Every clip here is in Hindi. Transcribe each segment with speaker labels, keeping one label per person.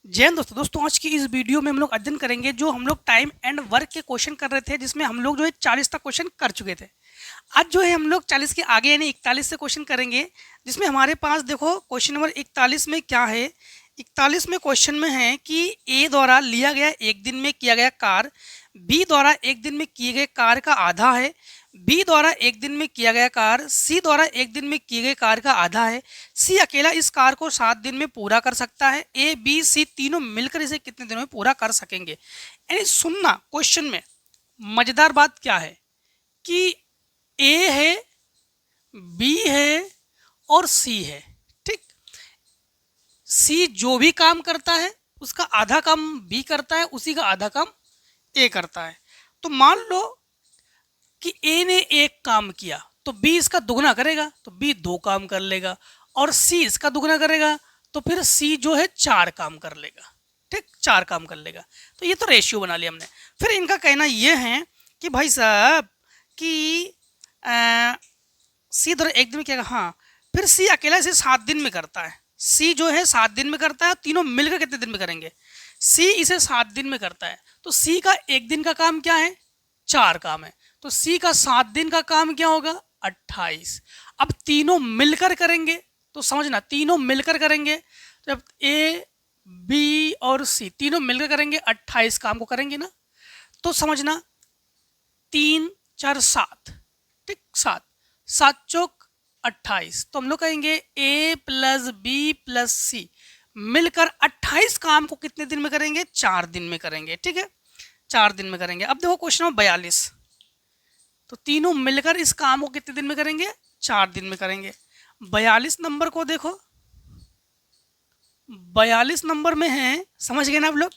Speaker 1: जय हिंद दोस्तों आज की इस वीडियो में हम लोग अध्ययन करेंगे जो हम लोग टाइम एंड वर्क के क्वेश्चन कर रहे थे, जिसमें हम लोग जो है 40 तक क्वेश्चन कर चुके थे। आज जो है हम लोग 40 के आगे यानी 41 से क्वेश्चन करेंगे, जिसमें हमारे पास देखो क्वेश्चन नंबर 41 में क्या है। 41 में क्वेश्चन में है कि ए द्वारा लिया गया एक दिन में किया गया कार्य बी द्वारा एक दिन में किए गए कार्य का आधा है, बी द्वारा एक दिन में किया गया कार्य सी द्वारा एक दिन में किए गए कार्य का आधा है, सी अकेला इस कार्य को 7 दिन में पूरा कर सकता है, ए बी सी तीनों मिलकर इसे कितने दिनों में पूरा कर सकेंगे। यानी सुनना, क्वेश्चन में मजेदार बात क्या है कि ए है, बी है और सी है। ठीक, सी जो भी काम करता है उसका आधा काम बी करता है, उसी का आधा काम ए करता है। तो मान लो कि ए ने एक काम किया तो बी इसका दुगना करेगा, तो बी 2 काम कर लेगा, और सी इसका दुगना करेगा तो फिर सी जो है 4 काम कर लेगा। ठीक, 4 काम कर लेगा। तो ये तो रेशियो बना लिया हमने। फिर इनका कहना ये है कि भाई साहब कि सी द्वारा एक दिन में क्या, हाँ, फिर सी अकेला इसे 7 दिन में करता है। सी जो है 7 दिन में करता है, तीनों मिलकर कितने दिन में करेंगे? सी इसे 7 दिन में करता है, तो सी का एक दिन का काम क्या है? 4 काम है, तो सी का 7 दिन का काम क्या होगा? 28। अब तीनों मिलकर करेंगे तो समझना, तीनों मिलकर करेंगे, जब ए बी और सी तीनों मिलकर करेंगे 28 काम को करेंगे ना, तो समझना 3 4 7। ठीक, 7 7 चौक 28। तो हम लोग कहेंगे ए प्लस बी प्लस सी मिलकर 28 काम को कितने दिन में करेंगे? 4 दिन में करेंगे। ठीक है, 4 दिन में करेंगे। अब देखो क्वेश्चन नंबर 42, तो तीनों मिलकर इस काम को कितने दिन में करेंगे? 4 दिन में करेंगे। 42 नंबर को देखो, 42 नंबर में है, समझ गए ना आप लोग?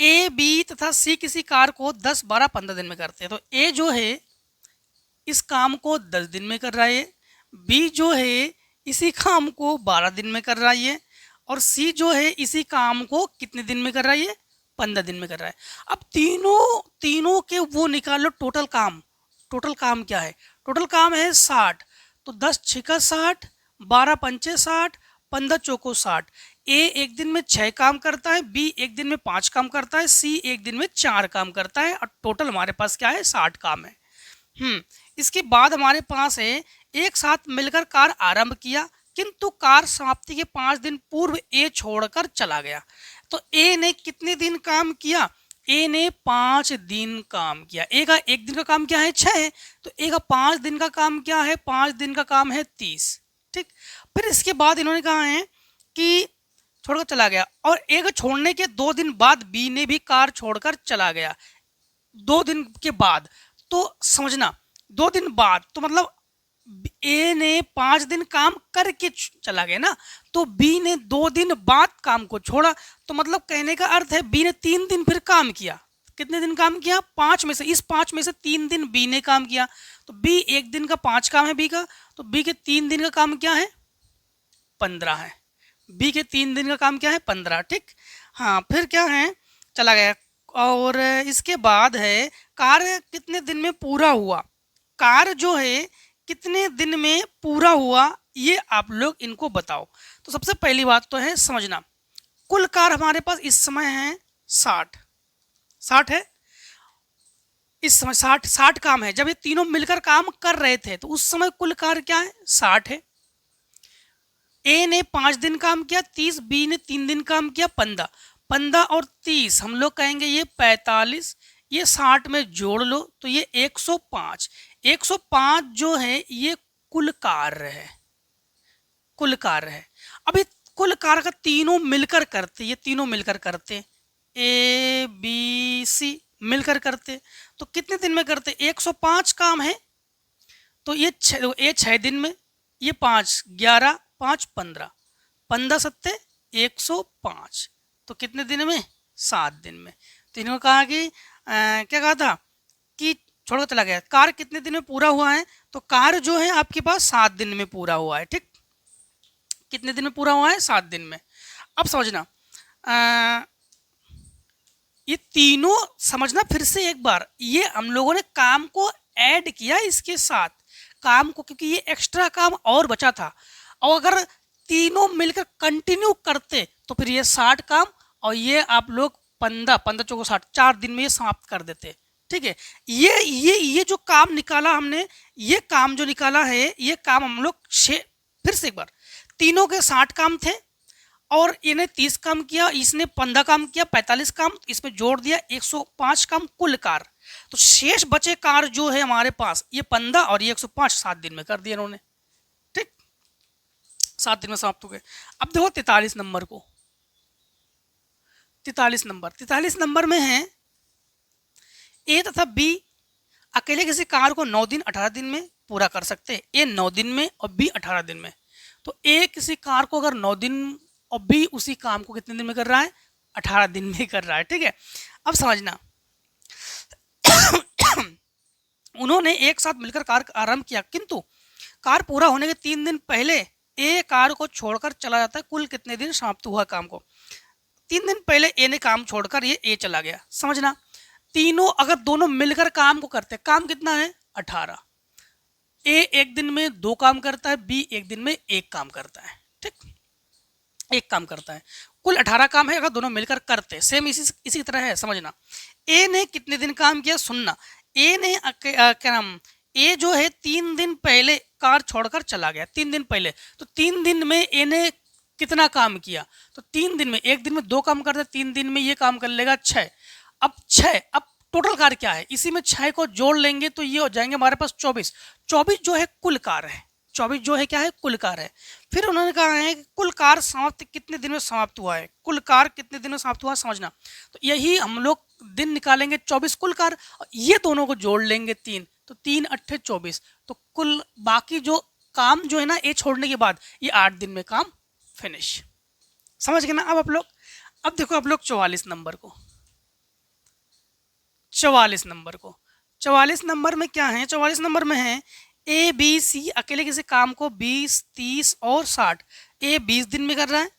Speaker 1: ए बी तथा सी किसी कार्य को 10 12 15 दिन में करते हैं, तो ए जो है इस काम को 10 दिन में कर रहा है, बी जो है इसी काम को 12 दिन में कर रहा है, और सी जो है इसी काम को कितने दिन में कर रहा है? 15 दिन में कर रहा है। अब तीनों के वो निकाल लो टोटल काम। टोटल काम क्या है? टोटल काम है 60, तो 10 छिका 60, 12 पंचे 60, 15 चौको 60। ए एक दिन में 6 काम करता है, बी एक दिन में 5 काम करता है, सी एक दिन में 4 काम करता है, और टोटल हमारे पास क्या है? 60 काम है। इसके बाद हमारे पास है एक साथ मिलकर कार्य आरंभ किया, किंतु कार्य समाप्ति के 5 दिन पूर्व ए छोड़कर चला गया। तो ए ने कितने दिन काम किया? ए ने 5 दिन काम किया। ए का एक दिन का काम क्या है? 6 है, तो ए का 5 दिन का काम क्या है? 5 दिन का काम है 30। ठीक, फिर इसके बाद इन्होंने कहा है कि छोड़कर चला गया, और ए को छोड़ने के 2 दिन बाद बी ने भी कार छोड़कर चला गया। 2 दिन के बाद, तो समझना 2 दिन बाद, तो मतलब ए ने 5 दिन काम करके चला गया ना, तो बी ने 2 दिन बाद काम को छोड़ा। तो मतलब कहने का अर्थ है बी ने 3 दिन फिर काम किया। कितने दिन काम किया? 5 में से, इस 5 में से 3 दिन बी ने काम किया, तो बी एक दिन का 5 काम है बी का, तो बी के 3 दिन का काम क्या है? 15 है। बी के 3 दिन का काम क्या है? 15। ठीक, हाँ, फिर क्या है? चला गया। और इसके बाद है कार्य कितने दिन में पूरा हुआ। कार्य जो है कितने दिन में पूरा हुआ, ये आप लोग इनको बताओ। तो सबसे पहली बात तो है समझना, कुल कार्य हमारे पास इस समय है 60 है। इस समय 60 काम है। जब ये तीनों मिलकर काम कर रहे थे तो उस समय कुल कार्य क्या है? 60 है। ए ने 5 दिन काम किया 30, बी ने 3 दिन काम किया 15। 15 और 30 हम लोग कहेंगे ये 45, ये 60 में जोड़ लो तो ये 105। 105 जो है ये कुल कार्य है, कुल कार्य है। अब ये कुल कार्य का तीनों मिलकर करते, ये तीनों मिलकर करते, ए बी सी मिलकर करते, तो कितने दिन में करते? 105 काम है, तो ये 6 दिन में, ये 5 11 5 15, 15 सत्ते 105, तो कितने दिन में? 7 दिन में। तो इन्होंने कहा कि क्या कहा था कि छोड़कर चला गया। कार्य कितने दिन में पूरा हुआ है? तो कार्य जो है आपके पास 7 दिन में पूरा हुआ है। ठीक, कितने दिन में पूरा हुआ है? 7 दिन में। अब समझना, ये तीनों समझना फिर से एक बार, ये हम लोगों ने काम को ऐड किया इसके साथ काम को, क्योंकि ये एक्स्ट्रा काम और बचा था। और अगर तीनों मिलकर कंटिन्यू करते तो फिर ये 60 काम और ये आप लोग 15 चौको 60 4 दिन में ये समाप्त कर देते। ठीक है, ये जो काम निकाला हमने, ये काम जो निकाला है, ये काम हम लोग फिर से एक बार, तीनों के 60 काम थे और इन्हें 30 काम किया, इसने 15 काम किया, 45 काम, इसमें जोड़ दिया 105 काम कुल कार। तो शेष बचे कार जो है हमारे पास, ये 15 और ये 105 7 दिन में कर दिया इन्होंने। ठीक, 7 दिन में समाप्त हो गए। अब देखो 43 नंबर को, 43 नंबर में है ए तथा बी अकेले किसी कार्य को 9 दिन 18 दिन में पूरा कर सकते हैं। ए 9 दिन में और बी 18 दिन में। तो ए किसी कार्य को अगर 9 दिन और बी उसी काम को कितने दिन में कर रहा है, 18 दिन में कर रहा है। ठीक है, अब समझना उन्होंने एक साथ मिलकर कार्य आरंभ किया, किंतु कार्य पूरा होने के 3 दिन पहले ए कार्य को छोड़कर चला जाता है। कुल कितने दिन समाप्त हुआ काम को? 3 दिन पहले ए ने काम छोड़कर ये ए चला गया। समझना, तीनों अगर दोनों मिलकर काम को करते, काम कितना है 18, ए एक दिन में 2 काम करता है, बी एक दिन में 1 काम करता है। ठीक, 1 काम करता है, कुल 18 काम है अगर दोनों मिलकर करते। सेम इसी तरह है। समझना, ए ने कितने दिन काम किया, सुनना, ए ने क्या नाम, ए जो है 3 दिन पहले कार छोड़कर चला गया, 3 दिन पहले। तो 3 दिन में ए ने कितना काम किया, तो 3 दिन में, एक दिन में 2 काम करते, 3 दिन में ये काम कर लेगा 6। अब 6, अब टोटल कार क्या है, इसी में 6 को जोड़ लेंगे तो ये हो जाएंगे हमारे पास 24। 24 जो है कुल कार है, 24 जो है क्या है, कुल कार है। फिर उन्होंने कहा है कि कुल कार समाप्त कितने दिन में समाप्त हुआ है, कुल कार कितने दिन में समाप्त हुआ, समझना। तो यही हम लोग दिन निकालेंगे 24 कुल कार, ये दोनों को जोड़ लेंगे 3, तो 3 8 24। तो कुल बाकी जो काम जो है ना ए छोड़ने के बाद, ये 8 दिन में काम फिनिश। समझ गए ना अब आप लोग? अब देखो आप लोग 44 नंबर को, 44 नंबर को, 44 नंबर में क्या है, 44 नंबर में है ए बी सी अकेले किसी काम को 20 30 और 60। ए 20 दिन में कर रहा है,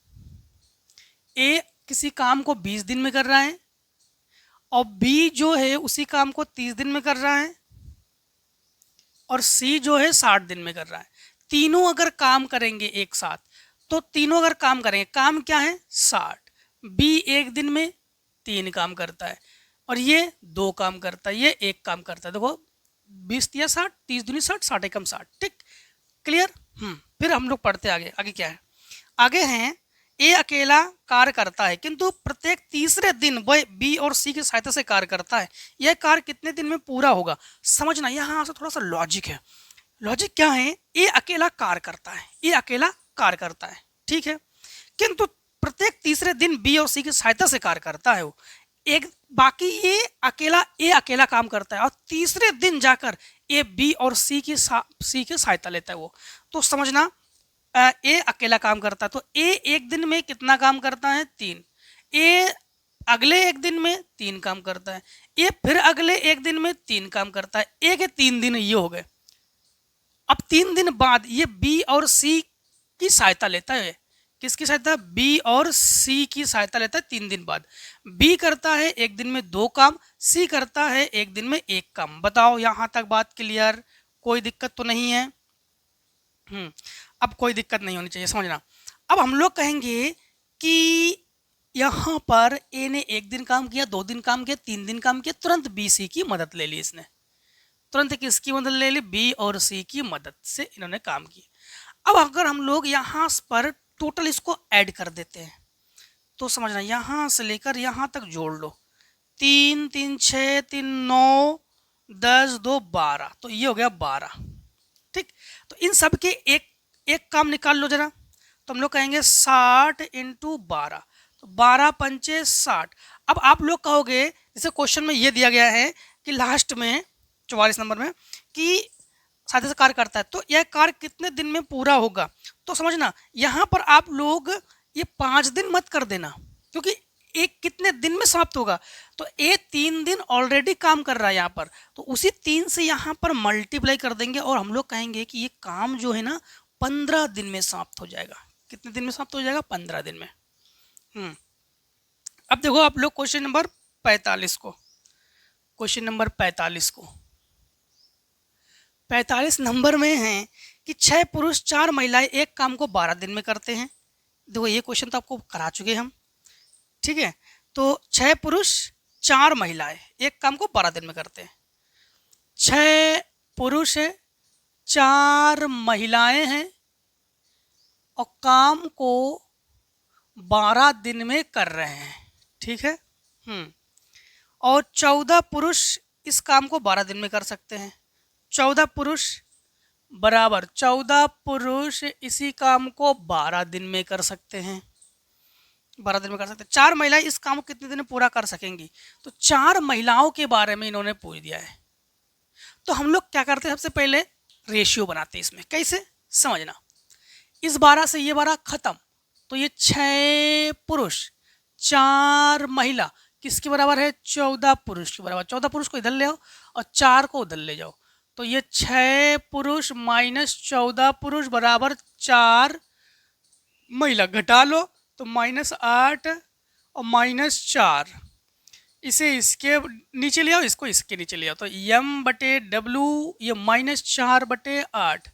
Speaker 1: ए किसी काम को 20 दिन में कर रहा है, और बी जो है उसी काम को 30 दिन में कर रहा है, और सी जो है 60 दिन में कर रहा है। तीनों अगर काम करेंगे एक साथ, तो तीनों अगर काम करेंगे, काम क्या है 60, बी एक दिन में 3 काम करता है और ये 2 काम करता है, ये 1 काम करता है। देखो 20 या 60, 30 दूनी 60, 60 एकम 60। ठीक, क्लियर? फिर हम लोग पढ़ते आगे। आगे क्या है, आगे हैं ए अकेला कार्य करता है किंतु प्रत्येक तीसरे दिन वह बी और सी की सहायता से कार्य करता है। यह कार्य कितने दिन में पूरा होगा? समझना, यहाँ से थोड़ा सा लॉजिक है। लॉजिक क्या है, ए अकेला कार्य करता है, ए अकेला कार्य करता है, ठीक है, किंतु प्रत्येक तीसरे दिन बी और सी की सहायता से कार्य करता है वो। एक बाकी ये ए अकेला काम करता है और तीसरे दिन जाकर ए बी और सी की सहायता लेता है वो। तो समझना, ए अकेला काम करता है, तो ए एक दिन में कितना काम करता है 3, ए अगले एक दिन में 3 काम करता है, ए फिर अगले एक दिन में 3 काम करता है, ए के 3 दिन ये हो गए। अब 3 दिन बाद ये बी और सी की सहायता लेता है। किसकी सहायता? बी और सी की सहायता लेता है 3 दिन बाद। बी करता है एक दिन में 2 काम, सी करता है एक दिन में 1 काम। बताओ यहाँ तक बात क्लियर? कोई दिक्कत तो नहीं है? अब कोई दिक्कत नहीं होनी चाहिए, समझना। अब हम लोग कहेंगे कि यहाँ पर ए ने 1 दिन काम किया, 2 दिन काम किया, 3 दिन काम किया, तुरंत बी सी की मदद ले ली इसने। तुरंत किसकी मदद ले ली? बी और सी की मदद से इन्होंने काम किया। अब अगर हम लोग यहाँ पर टोटल इसको ऐड कर देते हैं तो समझना, यहाँ से लेकर यहाँ तक जोड़ लो, 3 3 6 3 9 10 2 12, तो ये हो गया 12। ठीक, तो इन सब के एक काम निकाल लो जरा, तो हम लोग कहेंगे 60 × 12, तो 12 पंचे 60। अब आप लोग कहोगे, जैसे क्वेश्चन में ये दिया गया है कि लास्ट में 44 नंबर में कि साथ कार्य करता है, तो यह कार्य कितने दिन में पूरा होगा? तो समझना, यहाँ पर आप लोग ये 5 दिन मत कर देना, क्योंकि एक कितने दिन में समाप्त होगा, तो ए 3 दिन ऑलरेडी काम कर रहा है यहाँ पर, तो उसी 3 से यहाँ पर मल्टीप्लाई कर देंगे और हम लोग कहेंगे कि ये काम जो है ना 15 दिन में समाप्त हो जाएगा। कितने दिन में समाप्त हो जाएगा? 15 दिन में। अब देखो आप लोग क्वेश्चन नंबर 45 को, क्वेश्चन नंबर 45 को, 45 नंबर में है कि 6 पुरुष 4 महिलाएं एक काम को 12 दिन में करते हैं। देखो ये क्वेश्चन तो आपको करा चुके हम, ठीक है। तो 6 पुरुष 4 महिलाएं एक काम को 12 दिन में करते हैं। 6 पुरुष है, 4 महिलाएं हैं और काम को 12 दिन में कर रहे हैं, ठीक है। और 14 पुरुष इस काम को 12 दिन में कर सकते हैं। 14 पुरुष बराबर 14 पुरुष इसी काम को 12 दिन में कर सकते हैं, 12 दिन में कर सकते हैं। 4 महिलाएं इस काम को कितने दिन में पूरा कर सकेंगी? तो 4 महिलाओं के बारे में इन्होंने पूछ दिया है। तो हम लोग क्या करते हैं, सबसे पहले रेशियो बनाते हैं। इसमें कैसे समझना, इस 12 से ये 12 खत्म, तो ये 6 पुरुष 4 महिला किसके बराबर है? 14 पुरुष के बराबर। 14 पुरुष को इधर ले आओ और 4 को उधर ले जाओ, तो ये 6 पुरुष माइनस 14 पुरुष बराबर 4 महिला। घटा लो तो -8 और -4, इसे इसके नीचे ले आओ, इसको इसके नीचे ले आओ, तो m/w ये -4/8,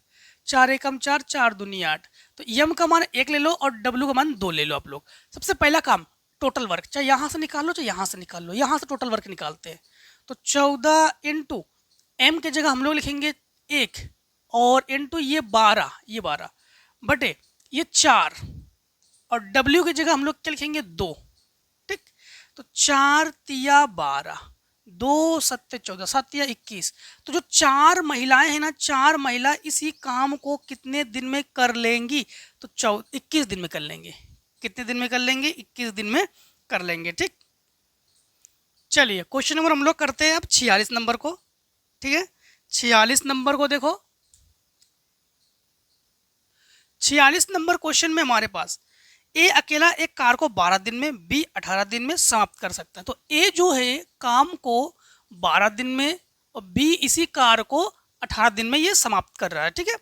Speaker 1: 4 एकम 4, 4 दूनी 8। तो m का मान 1 ले लो और w का मान 2 ले लो आप लोग। सबसे पहला काम टोटल वर्क, चाहे यहाँ से निकाल लो चाहे यहाँ से निकाल लो, यहाँ से टोटल वर्क निकालते हैं। तो 14 इंटू m के जगह हम लोग लिखेंगे 1 और इंटू ये 12 बटे ये 4 और w की जगह हम लोग क्या लिखेंगे 2, ठीक। तो 4 तिया 12, 2 सत्ते 14, 7 तिया 21। तो जो 4 महिलाएं हैं ना, 4 महिला इसी काम को कितने दिन में कर लेंगी? तो 21 दिन में कर लेंगे। कितने दिन में कर लेंगे? 21 दिन में कर लेंगे, ठीक। चलिए क्वेश्चन नंबर हम लोग करते हैं अब 46 नंबर को, ठीक है। 46 नंबर को देखो, 46 नंबर क्वेश्चन में हमारे पास ए अकेला एक कार को 12 दिन में, बी 18 दिन में समाप्त कर सकता है। तो ए जो है काम को 12 दिन में और बी इसी कार को 18 दिन में ये समाप्त कर रहा है, ठीक है।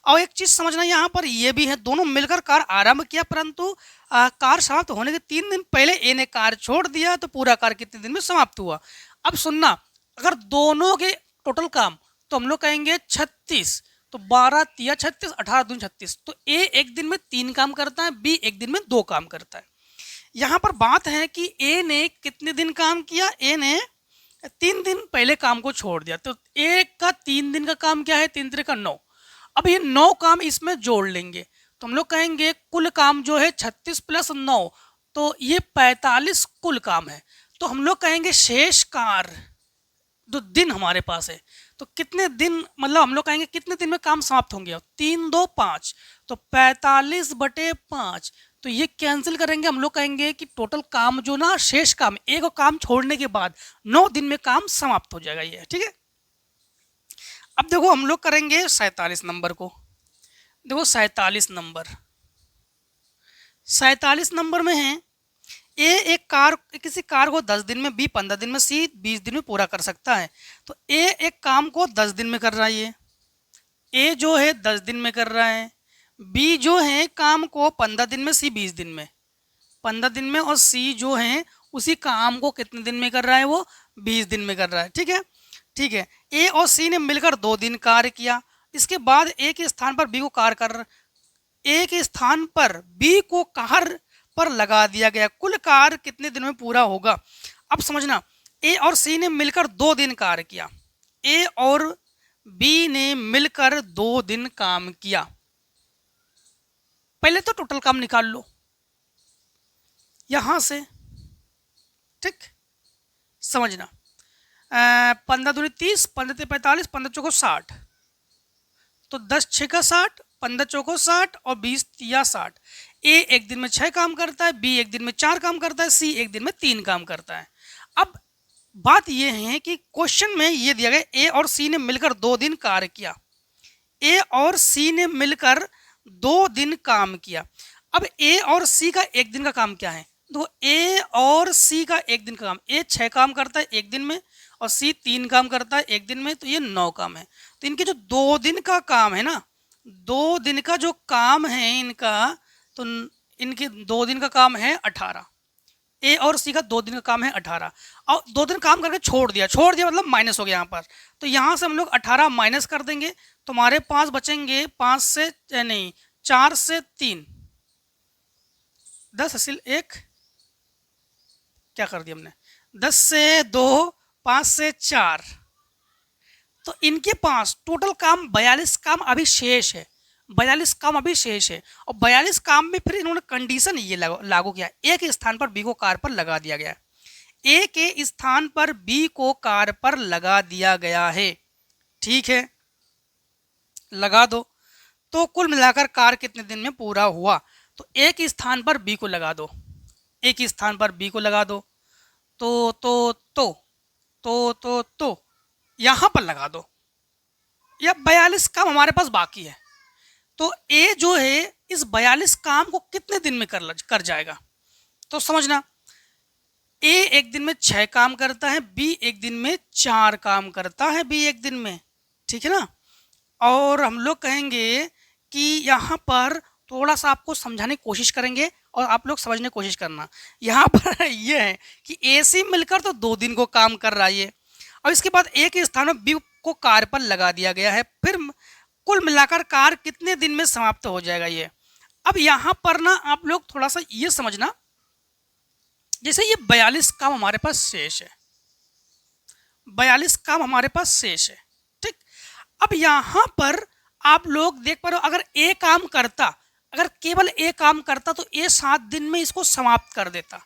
Speaker 1: और एक चीज समझना, यहाँ पर ये भी है, दोनों मिलकर कार आरंभ किया, परंतु कार समाप्त होने के 3 दिन पहले ए ने कार छोड़ दिया, तो पूरा कार कितने दिन में समाप्त हुआ? अब सुनना, अगर दोनों के टोटल काम तो हम लोग कहेंगे 36, तो 12 तिया 36, 18 दूनी 36। तो ए एक दिन में 3 काम करता है, बी एक दिन में 2 काम करता है। यहाँ पर बात है कि ए ने कितने दिन काम किया? ए ने 3 दिन पहले काम को छोड़ दिया, तो ए का 3 दिन का काम क्या है? 3 3 का 9। अब ये 9 काम इसमें जोड़ लेंगे, तो हम लोग कहेंगे कुल काम जो है 36 + 9, तो ये 45 कुल काम है। तो हम लोग कहेंगे शेष कार जो दिन हमारे पास है, तो कितने दिन, मतलब हम लोग कहेंगे कितने दिन में काम समाप्त होंगे? 3 2 5, तो 45/5। तो ये कैंसिल करेंगे, हम लोग कहेंगे कि टोटल काम जो ना, शेष काम, एक काम छोड़ने के बाद 9 दिन में काम समाप्त हो जाएगा ये, ठीक है। अब देखो हम लोग करेंगे 47 नंबर को। देखो 47 नंबर में है ए एक कार, किसी कार को 10 दिन में, बी 15 दिन में, सी 20 दिन में पूरा कर सकता है। तो ए एक काम को 10 दिन में कर रहा है, ये ए जो है 10 दिन में कर रहा है, बी जो है काम को 15 दिन में, सी 20 दिन में, 15 दिन में, और सी जो है उसी काम को कितने दिन में कर रहा है? वो 20 दिन में कर रहा है, ठीक है। ठीक है, ए और सी ने मिलकर 2 दिन कार्य किया। इसके बाद ए के स्थान पर बी को कार्य कर, ए के स्थान पर बी को कार्य पर लगा दिया गया। कुल कार्य कितने दिन में पूरा होगा? अब समझना, ए और सी ने मिलकर 2 दिन कार्य किया, ए और बी ने मिलकर 2 दिन काम किया। पहले तो टोटल काम निकाल लो यहां से, ठीक, समझना। 15 दूनी 30, 15 ते 45, 15 चौको 60, तो 10 6 का 60, 15 चौको 60 और 20 तिया 60। ए एक दिन में 6 काम करता है, बी एक दिन में 4 काम करता है, सी एक दिन में 3 काम करता है। अब बात यह है कि क्वेश्चन में ये दिया गया ए और सी ने मिलकर 2 दिन कार्य किया, ए और सी ने मिलकर 2 दिन काम किया। अब ए और सी का एक दिन का काम क्या है? तो ए और सी का एक दिन का काम, ए 6 काम करता है एक दिन में और सी 3 काम करता है एक दिन में, तो ये 9 काम है। तो इनके जो 2 दिन का काम है ना, 2 दिन का जो काम है इनका, तो इनके 2 दिन का काम है 18, ए और सी का 2 दिन का काम है 18, और 2 दिन काम करके छोड़ दिया मतलब माइनस हो गया यहाँ पर। तो यहाँ से हम लोग 18 माइनस कर देंगे तो हमारे पास बचेंगे 5 से नहीं 4 से 3 10 हासिल 1, क्या कर दिया हमने, 10 से 2 5 से 4, तो इनके पास टोटल काम 42 काम अभी शेष है, 42 काम अभी शेष है। और 42 काम में फिर इन्होंने कंडीशन ये लागू किया, ए के स्थान पर बी को कार पर लगा दिया गया, ए के स्थान पर बी को कार पर लगा दिया गया है, ठीक है, लगा दो। तो कुल मिलाकर कार कितने दिन में पूरा हुआ, तो ए के स्थान पर बी को लगा दो, ए के स्थान पर बी को लगा दो, तो यहां पर लगा दो, या 42 काम हमारे पास बाकी है। तो ए जो है इस 42 काम को कितने दिन में कर जाएगा, तो समझना, ए एक दिन में 6 काम करता है, बी एक दिन में 4 काम करता है, बी एक दिन में, ठीक है ना। और हम लोग कहेंगे कि यहाँ पर थोड़ा सा आपको समझाने की कोशिश करेंगे और आप लोग समझने की कोशिश करना। यहाँ पर ये है कि ए सी मिलकर तो 2 दिन को काम कर रहा है, और इसके बाद ए के स्थान में बी को कार पर लगा दिया गया है, फिर कुल मिलाकर कार कितने दिन में समाप्त हो जाएगा ये। अब यहाँ पर ना आप लोग थोड़ा सा ये समझना, जैसे ये 42 काम हमारे पास शेष है, 42 काम हमारे पास शेष है, ठीक। अब यहाँ पर आप लोग देख पा रहे हो, अगर ए काम करता, अगर केवल ए काम करता तो ए 7 दिन में इसको समाप्त कर देता,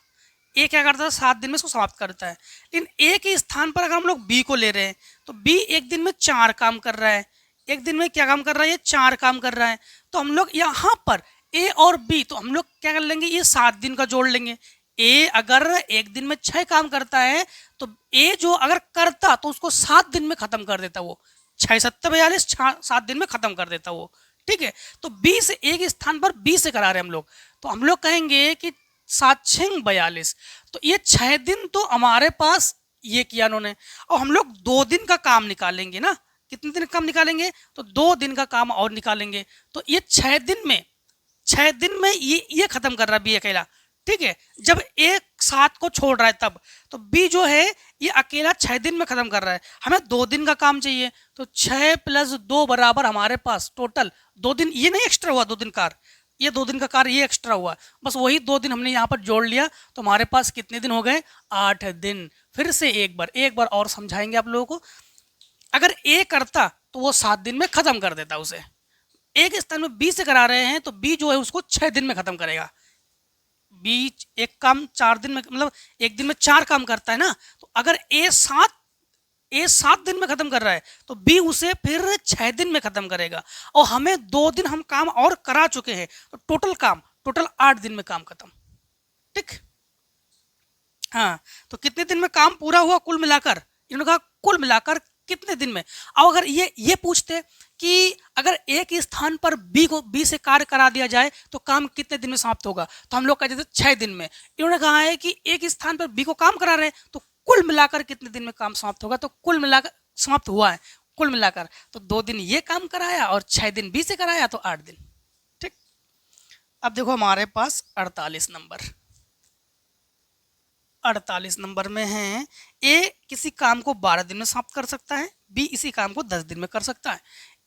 Speaker 1: ए क्या करता है 7 दिन में इसको समाप्त करता है। लेकिन ए के स्थान पर अगर हम लोग बी को ले रहे हैं तो बी एक दिन में 4 काम कर रहा है, एक दिन में क्या काम कर रहा है, ये 4 काम कर रहा है। तो हम लोग यहाँ पर ए और बी, तो हम लोग क्या कर लेंगे, ये 7 दिन का जोड़ लेंगे। ए अगर एक दिन में 6 काम करता है तो ए जो अगर करता तो उसको 7 दिन में खत्म कर देता, वो 6 7 42 7 दिन में खत्म कर देता वो, ठीक है। तो बी से ए के स्थान पर बी से करा रहे हैं हम लोग, तो हम लोग कहेंगे कि 7 6 42, तो ये 6 दिन तो हमारे पास ये किया उन्होंने, और हम लोग 2 दिन का काम निकालेंगे ना, कितने दिन का काम निकालेंगे, तो 2 दिन का काम और निकालेंगे। तो ये 6 दिन में ये खत्म कर रहा है बी अकेला, ठीक है। जब एक 7 को छोड़ रहा है तब, तो बी जो है ये अकेला 6 दिन में खत्म कर रहा है, हमें 2 दिन का काम चाहिए, तो 6 + 2 बराबर हमारे पास टोटल 2 दिन, ये नहीं एक्स्ट्रा हुआ 2 दिन कार, ये 2 दिन का कार्य ये एक्स्ट्रा हुआ, बस वही 2 दिन हमने यहाँ पर जोड़ लिया, तो हमारे पास कितने दिन हो गए, 8 दिन। फिर से एक बार और समझाएंगे आप लोगों को। अगर ए करता तो वो 7 दिन में खत्म कर देता, उसे ए के स्थान में बी से करा रहे हैं तो बी जो है उसको 6 दिन में खत्म करेगा। बी एक काम 4 दिन में, मतलब एक दिन में 4 काम करता है ना, तो अगर ए 7 दिन में खत्म कर रहा है तो बी उसे फिर 6 दिन में खत्म करेगा, और हमें 2 दिन हम काम और करा चुके हैं, तो टोटल 8 दिन में काम खत्म, ठीक। हाँ, तो कितने दिन में काम पूरा हुआ कुल मिलाकर, इन्होंने कहा कुल मिलाकर कितने दिन में। अब अगर ये पूछते कि अगर ए के स्थान पर बी से कार्य करा दिया जाए तो काम कितने दिन में समाप्त होगा, तो हम लोग कहते थे 6 दिन में। इन्होंने कहा है कि ए के स्थान पर बी को काम करा रहे हैं तो कुल मिलाकर कितने दिन में काम समाप्त होगा, तो कुल मिलाकर समाप्त हुआ है, कुल मिलाकर तो 2 दिन ये काम कराया और 6 दिन बी से कराया, तो 8 दिन, ठीक। अब देखो हमारे पास 48 नंबर में है, ए किसी काम को 12 दिन में समाप्त कर सकता है, बी इसी काम को 10 दिन में कर सकता है।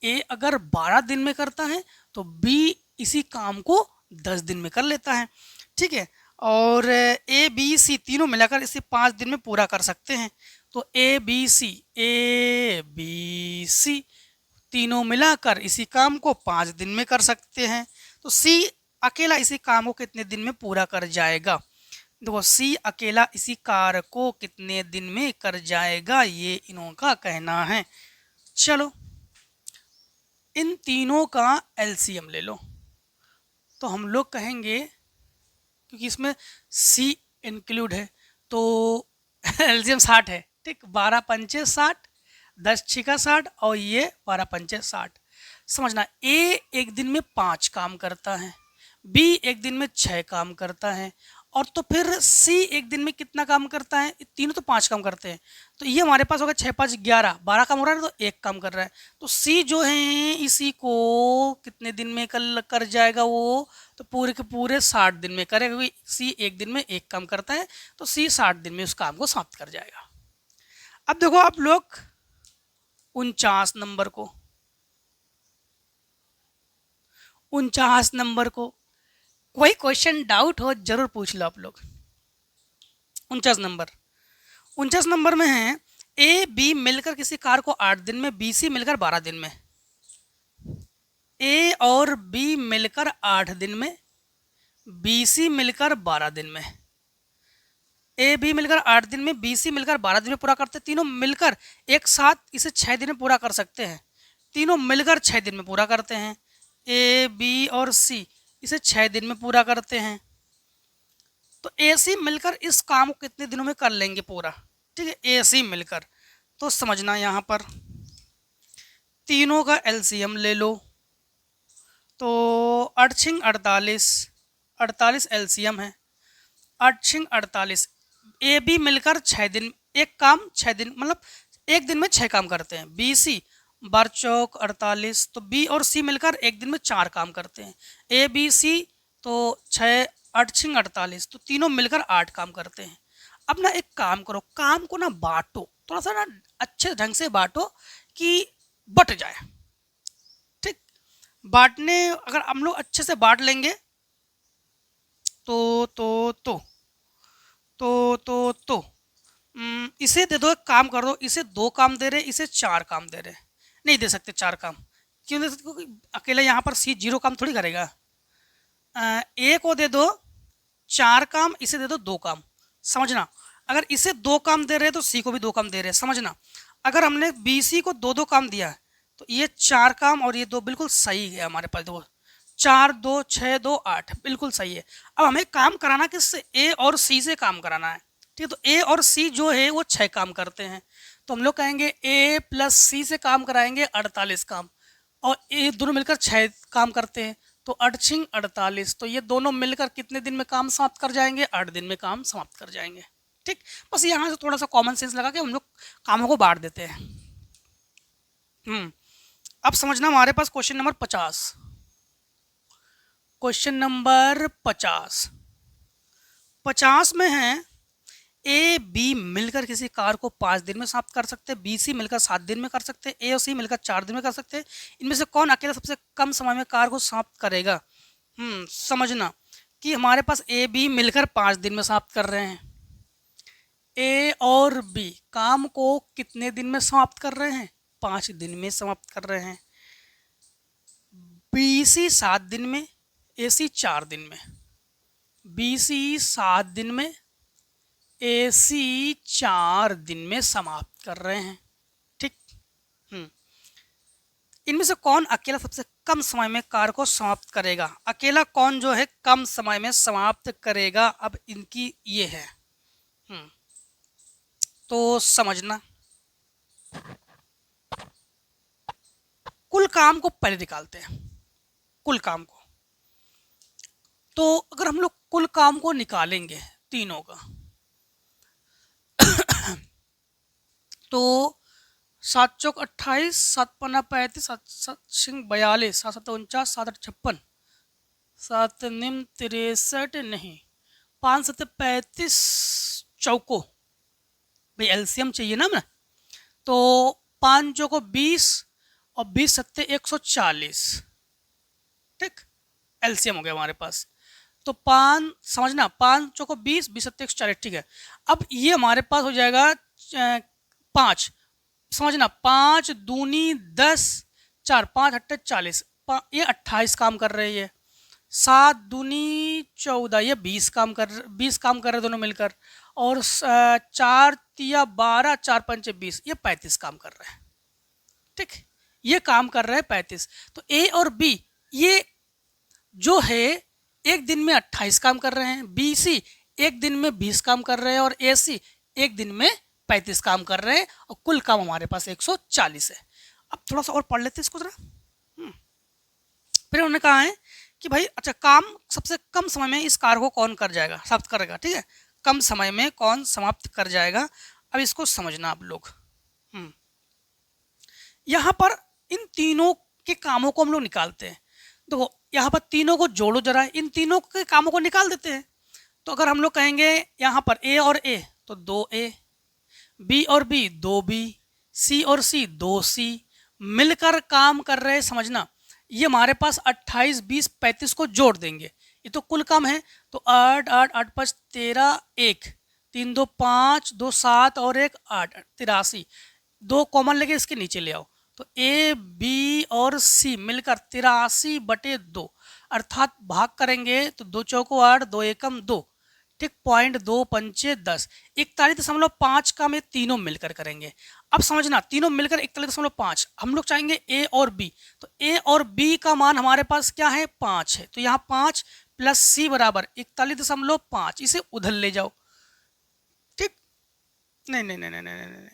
Speaker 1: ए अगर 12 दिन में करता है तो बी इसी काम को 10 दिन में कर लेता है, ठीक है। और ए बी सी तीनों मिलाकर इसे 5 दिन में पूरा कर सकते हैं, तो ए बी सी तीनों मिलाकर इसी काम को 5 दिन में कर सकते हैं। तो सी अकेला इसी काम को कितने दिन में पूरा कर जाएगा, देखो सी अकेला इसी कार्य को कितने दिन में कर जाएगा, ये इन्हों का कहना है। चलो इन तीनों का एलसीएम ले लो, तो हम लोग कहेंगे क्योंकि इसमें सी इंक्लूड है तो एलसीएम 60 है, ठीक। 12 पंचे 60, 10 छिका 60 और ये 12 पंचे 60। समझना, ए एक दिन में 5 काम करता है, बी एक दिन में 6 काम करता है, और तो फिर सी एक दिन में कितना काम करता है, तीनों तो 5 काम करते हैं, तो ये हमारे पास होगा 6 5 11 12 काम हो रहा है, तो एक काम कर रहा है। तो सी जो है इसी को कितने दिन में कर जाएगा वो, तो पूरे के पूरे 60 दिन में करेगा, क्योंकि सी एक दिन में एक काम करता है, तो सी 60 दिन में उस काम को समाप्त कर जाएगा। अब देखो आप लोग 49 नंबर को कोई क्वेश्चन डाउट हो जरूर पूछ लो आप लोग। 49 नंबर में है ए बी मिलकर किसी कार को 8 दिन में, बी सी मिलकर 12 दिन में। ए और बी मिलकर 8 दिन में, बी सी मिलकर 12 दिन में। ए बी मिलकर 8 दिन में, बी सी मिलकर 12 दिन में पूरा करते हैं। तीनों मिलकर एक साथ इसे 6 दिन में पूरा कर सकते हैं। तीनों मिलकर 6 दिन में पूरा करते हैं। ए बी और सी इसे 6 दिन में पूरा करते हैं। तो ए सी मिलकर इस काम को कितने दिनों में कर लेंगे पूरा, ठीक है। ए सी मिलकर, तो समझना यहाँ पर तीनों का एलसीएम ले लो, तो 8 48 48 एलसीएम है। 8 48 ए बी मिलकर 6 दिन, एक काम 6 दिन, मतलब एक दिन में 6 काम करते हैं। बी सी 12 चौक 48, तो बी और सी मिलकर एक दिन में 4 काम करते हैं। ए बी सी तो 6 8 48, तो तीनों मिलकर 8 काम करते हैं। अब ना एक काम करो, काम को ना बांटो, थोड़ा सा ना अच्छे ढंग से बांटो कि बट जाए, ठीक। बांटने अगर हम लोग अच्छे से बांट लेंगे तो इसे दे दो, एक काम कर दो, इसे 2 काम दे रहे, इसे 4 काम दे रहे। नहीं दे सकते 4 काम, क्यों दे सकते, क्योंकि अकेला यहाँ पर सी 0 काम थोड़ी करेगा। ए को दे दो 4 काम, इसे दे दो 2 काम, समझना। अगर इसे 2 काम दे रहे तो सी को भी 2 काम दे रहे, समझना। अगर हमने बी सी को 2 2 काम दिया तो ये 4 काम और ये 2 बिल्कुल सही है हमारे पास। 2 4 2 6 2 8 बिल्कुल सही है। अब हमें काम कराना किससे, ए और सी से काम कराना है, ठीक है। तो ए और सी जो है वो 6 काम करते हैं, तो हम लोग कहेंगे ए प्लस सी से काम कराएंगे 48 काम, और ए दोनों मिलकर 6 काम करते हैं, तो 8 48, तो ये दोनों मिलकर कितने दिन में काम समाप्त कर जाएंगे, 8 दिन में काम समाप्त कर जाएंगे, ठीक। बस यहाँ से थोड़ा सा कॉमन सेंस लगा के हम लोग कामों को बांट देते हैं। अब समझना हमारे पास क्वेश्चन नंबर 50। क्वेश्चन नंबर 50 में है ए बी मिलकर किसी कार को 5 दिन में समाप्त कर सकते हैं, बी सी मिलकर 7 दिन में कर सकते हैं, ए और सी मिलकर 4 दिन में कर सकते हैं। इनमें से कौन अकेला सबसे कम समय में कार को समाप्त करेगा। समझना कि हमारे पास ए बी मिलकर 5 दिन में समाप्त कर रहे हैं। ए और बी काम को कितने दिन में समाप्त कर रहे हैं, 5 दिन में समाप्त कर रहे हैं। बी सी 7 दिन में, ए सी 4 दिन में। बी सी 7 दिन में, ए सी 4 दिन में समाप्त कर रहे हैं, ठीक। इनमें से कौन अकेला सबसे कम समय में कार को समाप्त करेगा, अकेला कौन जो है कम समय में समाप्त करेगा। अब इनकी ये है, तो समझना कुल काम को पहले निकालते हैं, कुल काम को। तो अगर हम लोग कुल काम को निकालेंगे तीनों का, तो 7 चौक 28, 7 पन्ना 35, 7 सिंह 42, 7 7 49, 7 8 56, 7 निम 63, नहीं 5 7 35 चौको, भाई एलसीएम चाहिए ना मैं, तो 5 चौको 20 और 20 सत्ते 140, ठीक। एलसीएम हो गया हमारे पास। तो 5 समझना, 5 चौको 20, 20 सत्ते 140, ठीक है। अब ये हमारे पास हो जाएगा 5, समझना 5 दूनी 10, 4 5 8 40, ये 28 काम कर रहे हैं। 7 दूनी 14, ये 20 काम कर रहे दोनों मिलकर, और 4 तिया 12, 4 पंचे 20, ये 35 काम कर रहे हैं, ठीक। ये काम कर रहे हैं 35। तो ए और बी ये जो है एक दिन में 28 काम कर रहे हैं, बी सी एक दिन में 20 काम कर रहे हैं, और ए सी एक दिन में 35 काम कर रहे हैं, और कुल काम हमारे पास 140 है। अब थोड़ा सा और पढ़ लेते हैं इसको जरा। फिर उन्होंने कहा है कि भाई अच्छा काम सबसे कम समय में इस कार्य को कौन कर जाएगा, समाप्त करेगा, ठीक है, कम समय में कौन समाप्त कर जाएगा। अब इसको समझना आप लोग। यहाँ पर इन तीनों के कामों को हम लोग निकालते हैं। देखो यहाँ पर तीनों को जोड़ो जरा, इन तीनों के कामों को निकाल देते हैं। तो अगर हम लोग कहेंगे यहाँ पर ए और ए तो 2A, बी और बी 2B, सी और सी 2C, मिलकर काम कर रहे हैं। समझना ये हमारे पास 28, 20, 35 को जोड़ देंगे, ये तो कुल काम है। तो 8, 8, 8, 5, 13, 1, 3, 2, 5, 2, 7 और 1 8, 83, 2 कॉमन लेके इसके नीचे ले आओ। तो ए बी और सी मिलकर 83/2, अर्थात भाग करेंगे तो 2 चौको 8, 2 एकम 2, ठीक, 0.2 10, 41.5 का में तीनों मिलकर करेंगे। अब समझना तीनों मिलकर 41.5, हम लोग चाहेंगे ए और बी, तो ए और बी का मान हमारे पास क्या है 5 है, तो यहाँ 5 प्लस सी बराबर 41.5, इसे उधर ले जाओ, ठीक। नहीं नहीं नहीं नहीं नहीं नहीं,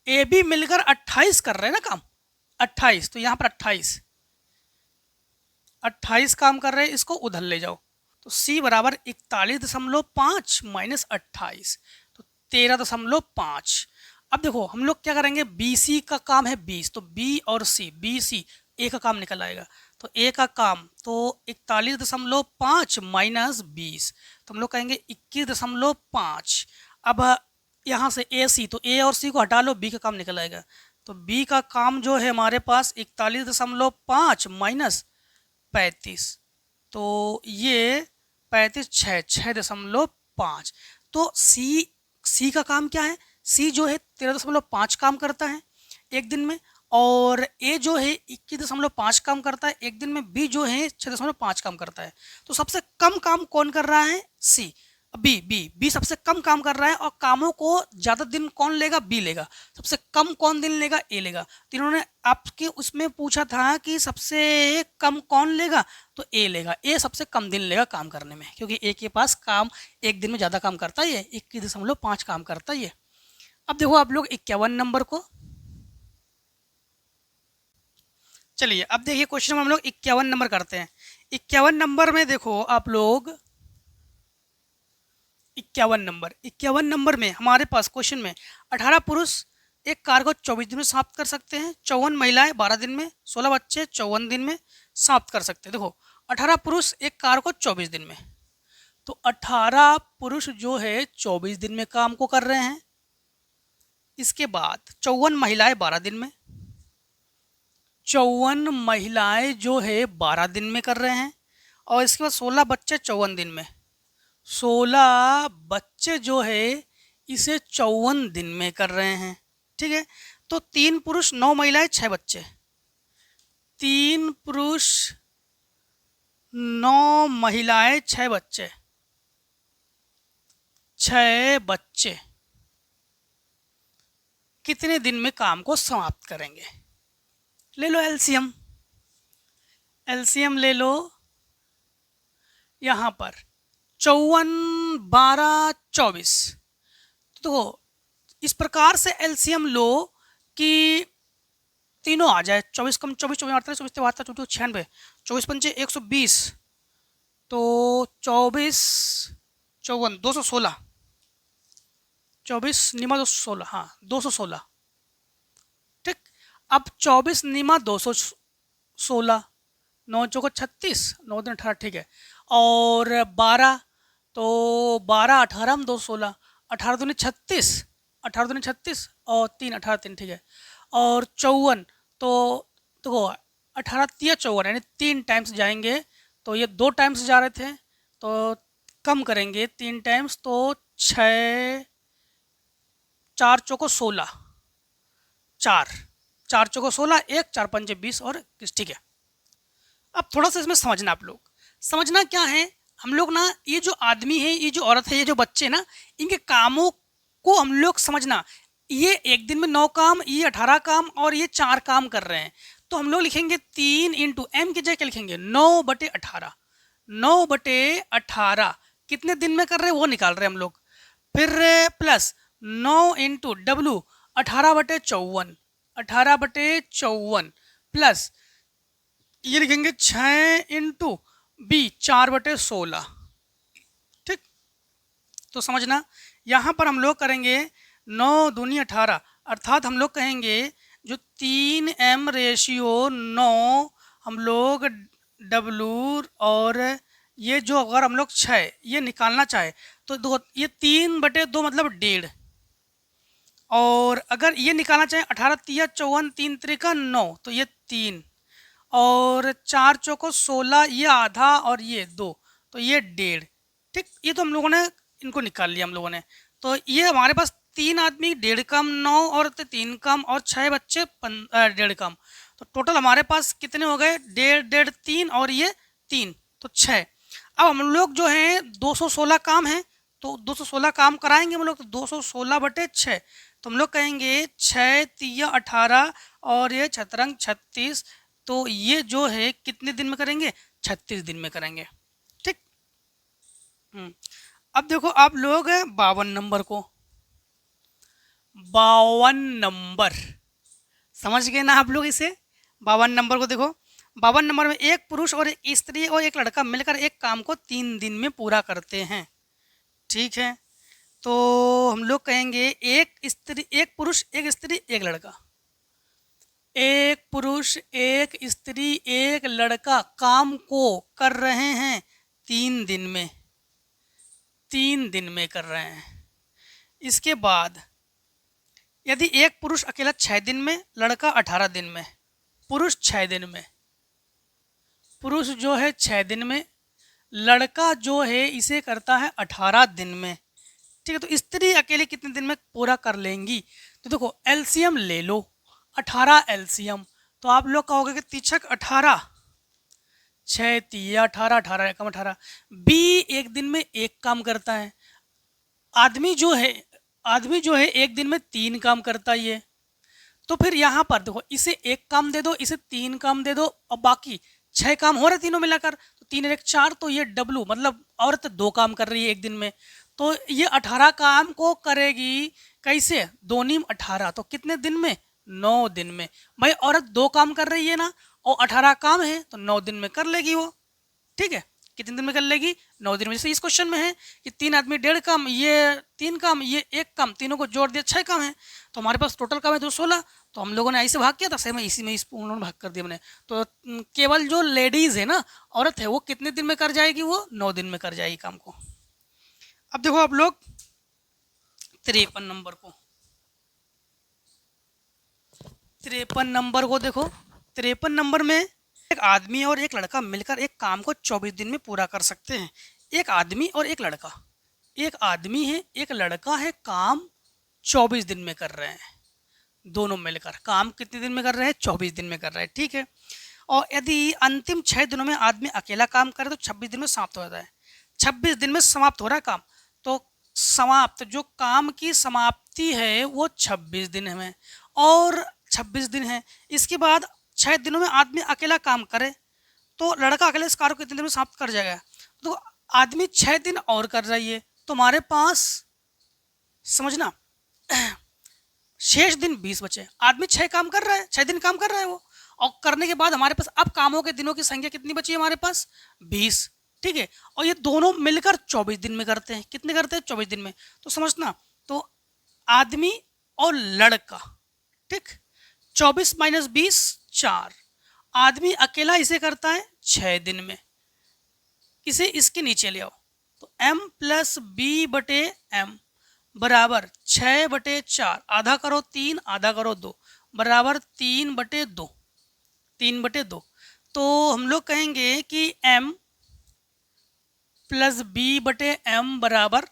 Speaker 1: ए बी मिलकर 28 कर रहे हैं ना काम, 28, तो यहाँ पर 28 काम कर रहे हैं, इसको उधर ले जाओ। तो C बराबर 41.5 माइनस 28, तो 13.5। अब देखो हम लोग क्या करेंगे, BC का काम है 20, तो B और C, BC A का काम निकल आएगा। तो A का काम तो 41.5 माइनस 20, तो हम लोग कहेंगे 21.5। अब यहाँ से AC, तो A और C को हटा लो, B का काम निकल आएगा। तो B का काम जो है हमारे पास 41.5 माइनस 35, तो ये 35, 6.5। तो सी का काम क्या है, सी जो है 13.5 काम करता है एक दिन में, और ए जो है 21.5 काम करता है एक दिन में, बी जो है 6.5 काम करता है। तो सबसे कम काम कौन कर रहा है, सी। बी बी बी सबसे कम काम कर रहा है, और कामों को ज़्यादा दिन कौन लेगा, बी लेगा। सबसे कम कौन दिन लेगा, ए लेगा। तो इन्होंने आपके उसमें पूछा था कि सबसे कम कौन लेगा, तो ए लेगा। ए सबसे कम दिन लेगा काम करने में, क्योंकि ए के पास काम एक दिन में ज़्यादा काम करता ही है, 21.5 काम करता ही है। अब देखो आप लोग 51 नंबर को, चलिए अब देखिए क्वेश्चन में हम लोग 51 नंबर करते हैं। 51 नंबर में देखो आप लोग 51 नंबर में हमारे पास क्वेश्चन में 18 पुरुष एक कार्य को 24 दिन में समाप्त कर सकते हैं, 54 महिलाएं 12 दिन में, 16 बच्चे 54 दिन में समाप्त कर सकते हैं। देखो 18 पुरुष एक कार्य को 24 दिन में, तो 18 पुरुष जो है 24 दिन में काम को कर रहे हैं। इसके बाद 54 महिलाएं 12 दिन में, 54 महिलाएं जो है 12 दिन में कर रहे हैं, और इसके बाद 16 बच्चे 54 दिन में, 16 बच्चे जो है इसे 54 दिन में कर रहे हैं, ठीक है। तो 3 पुरुष 9 महिलाएं 6 बच्चे, 3 पुरुष 9 महिलाएं 6 बच्चे, 6 बच्चे कितने दिन में काम को समाप्त करेंगे। ले लो एलसीएम, एलसीएम ले लो। यहाँ पर 54, 12, 24, तो इस प्रकार से एलसीएम लो कि तीनों आ जाए। 24 कम 24, 24 48, 24 73, 24 96, 24 पंचे 120, तो 24 54 216, 24 निमा 216, हाँ 216, ठीक। अब 24 निमा 216, 9 चौको 36, 9 दिन 18, ठीक है। और 12, तो 12 18 में 216, 18 दूनी 36, 18 दूनी 36 और 3 18 3, ठीक है। और 54, तो देखो 18 3 54, यानी 3 टाइम्स जाएंगे, तो ये 2 टाइम्स जा रहे थे, तो कम करेंगे 3 टाइम्स, तो 6 4 चौको 16, 4 चौको 16, 1 4 पंजे 20 और 21, ठीक है। अब थोड़ा सा इसमें समझना, आप लोग समझना क्या है, हम लोग ना ये जो आदमी है, ये जो औरत है, ये जो बच्चे ना, इनके कामों को हम लोग समझना। ये एक दिन में 9 काम, ये 18 काम और ये 4 काम कर रहे हैं, तो हम लोग लिखेंगे 3 इंटू एम की जगह क्या लिखेंगे 9/18, 9/18 कितने दिन में कर रहे हैं वो निकाल रहे हैं हम लोग। फिर प्लस 9 इंटू डब्लू 18/54, 18/54 प्लस ये लिखेंगे 6 इंटू बी 4/16। ठीक, तो समझना यहाँ पर हम लोग करेंगे 9 दूनी 18, अर्थात हम लोग कहेंगे जो 3m/9 हम लोग W और ये जो अगर हम लोग 6 ये निकालना चाहे तो दो, ये 3/2 मतलब 1.5, और अगर ये निकालना चाहे 18 तिया 54 3 त्रिका 9 तो ये 3, और 4 चौको 16 ये आधा और ये 2 तो ये 1.5। ठीक, ये तो हम लोगों ने इनको निकाल लिया हम लोगों ने। तो ये हमारे पास 3 आदमी 1.5 कम 9 और 3 कम और 6 बच्चे 1.5 कम, तो टोटल हमारे पास कितने हो गए 1.5 3 और ये 3 तो 6। अब हम लोग जो है 216 काम है तो 216 काम कराएंगे हम लोग, तो 216/6 तो हम लोग कहेंगे 6 तिया 18 और ये छतरंग 36, तो ये जो है कितने दिन में करेंगे 36 दिन में करेंगे। ठीक, अब देखो आप लोग 52 नंबर को, 52 नंबर समझ गए ना आप लोग इसे। 52 नंबर को देखो, 52 नंबर में एक पुरुष और एक स्त्री और एक लड़का मिलकर एक काम को 3 दिन में पूरा करते हैं। ठीक है, तो हम लोग कहेंगे एक पुरुष एक स्त्री एक लड़का, एक पुरुष एक स्त्री एक लड़का काम को कर रहे हैं 3 दिन में, 3 दिन में कर रहे हैं। इसके बाद यदि एक पुरुष अकेला 6 दिन में, लड़का 18 दिन में, पुरुष 6 दिन में, पुरुष जो है 6 दिन में, लड़का जो है इसे करता है 18 दिन में। ठीक है, तो स्त्री अकेले कितने दिन में पूरा कर लेंगी, तो देखो एलसीएम ले लो, 18 एलसीएम, तो आप लोग कहोगे कि तीछक 18, 6 तिया 18, 18 एकम 18। बी एक दिन में एक काम करता है, आदमी जो है एक दिन में 3 काम करता ही है, तो फिर यहाँ पर देखो इसे एक काम दे दो, इसे 3 काम दे दो, और बाकी 6 काम हो रहे तीनों मिलाकर, तो 3 और 1 4, तो ये डब्लू मतलब औरत 2 काम कर रही है एक दिन में, तो ये 18 काम को करेगी कैसे 2 नीम 18, तो कितने दिन में 9 दिन में। भाई औरत 2 काम कर रही है ना, और 18 काम है तो 9 दिन में कर लेगी वो। ठीक है, कितने दिन में कर लेगी 9 दिन में। जैसे इस क्वेश्चन में है कि 3 आदमी 1.5 काम, ये 3 काम, ये 1 काम, तीनों को जोड़ दिया 6 काम है, तो हमारे पास टोटल काम है 216, तो हम लोगों ने ऐसे भाग किया था, सेम इसी में उन्होंने भाग कर दिया मैंने। तो केवल जो लेडीज है ना, औरत है, वो कितने दिन में कर जाएगी, वो 9 दिन में कर जाएगी काम को। अब देखो आप लोग 53 नंबर को, 53 नंबर को देखो, 53 नंबर में एक आदमी और एक लड़का मिलकर एक काम को 24 दिन में पूरा कर सकते हैं। एक आदमी और एक लड़का, एक आदमी है एक लड़का है, काम 24 दिन में कर रहे हैं, दोनों मिलकर काम कितने दिन में कर रहे हैं 24 दिन में कर रहे हैं। ठीक है, और यदि अंतिम 6 दिनों में आदमी अकेला काम करे तो 26 दिन में समाप्त हो जाता है। 26 दिन में समाप्त हो रहा है काम, तो समाप्त जो काम की समाप्ति है वो 26 दिन में, और 26 दिन है। इसके बाद 6 दिनों में आदमी अकेला काम करे तो लड़का अकेले इस कार्य को कितने दिन में समाप्त कर जाएगा, तो आदमी 6 दिन और कर रही है, तो हमारे पास समझना शेष दिन 20 बचे। आदमी 6 काम कर रहा है, 6 दिन काम कर रहा है वो, और करने के बाद हमारे पास अब कामों के दिनों की संख्या कितनी बची है हमारे पास 20। ठीक है, और ये दोनों मिलकर 24 दिन में करते हैं। कितने करते हैं 24 दिन में, तो समझना तो आदमी और लड़का, ठीक, 24 - 20 4, आदमी अकेला इसे करता है 6 दिन में। इसे इसके नीचे ले आओ, तो m + b/m बराबर 6/4, आधा करो 3 आधा करो 2 बराबर 3/2, 3/2। तो हम लोग कहेंगे कि m + b/m बराबर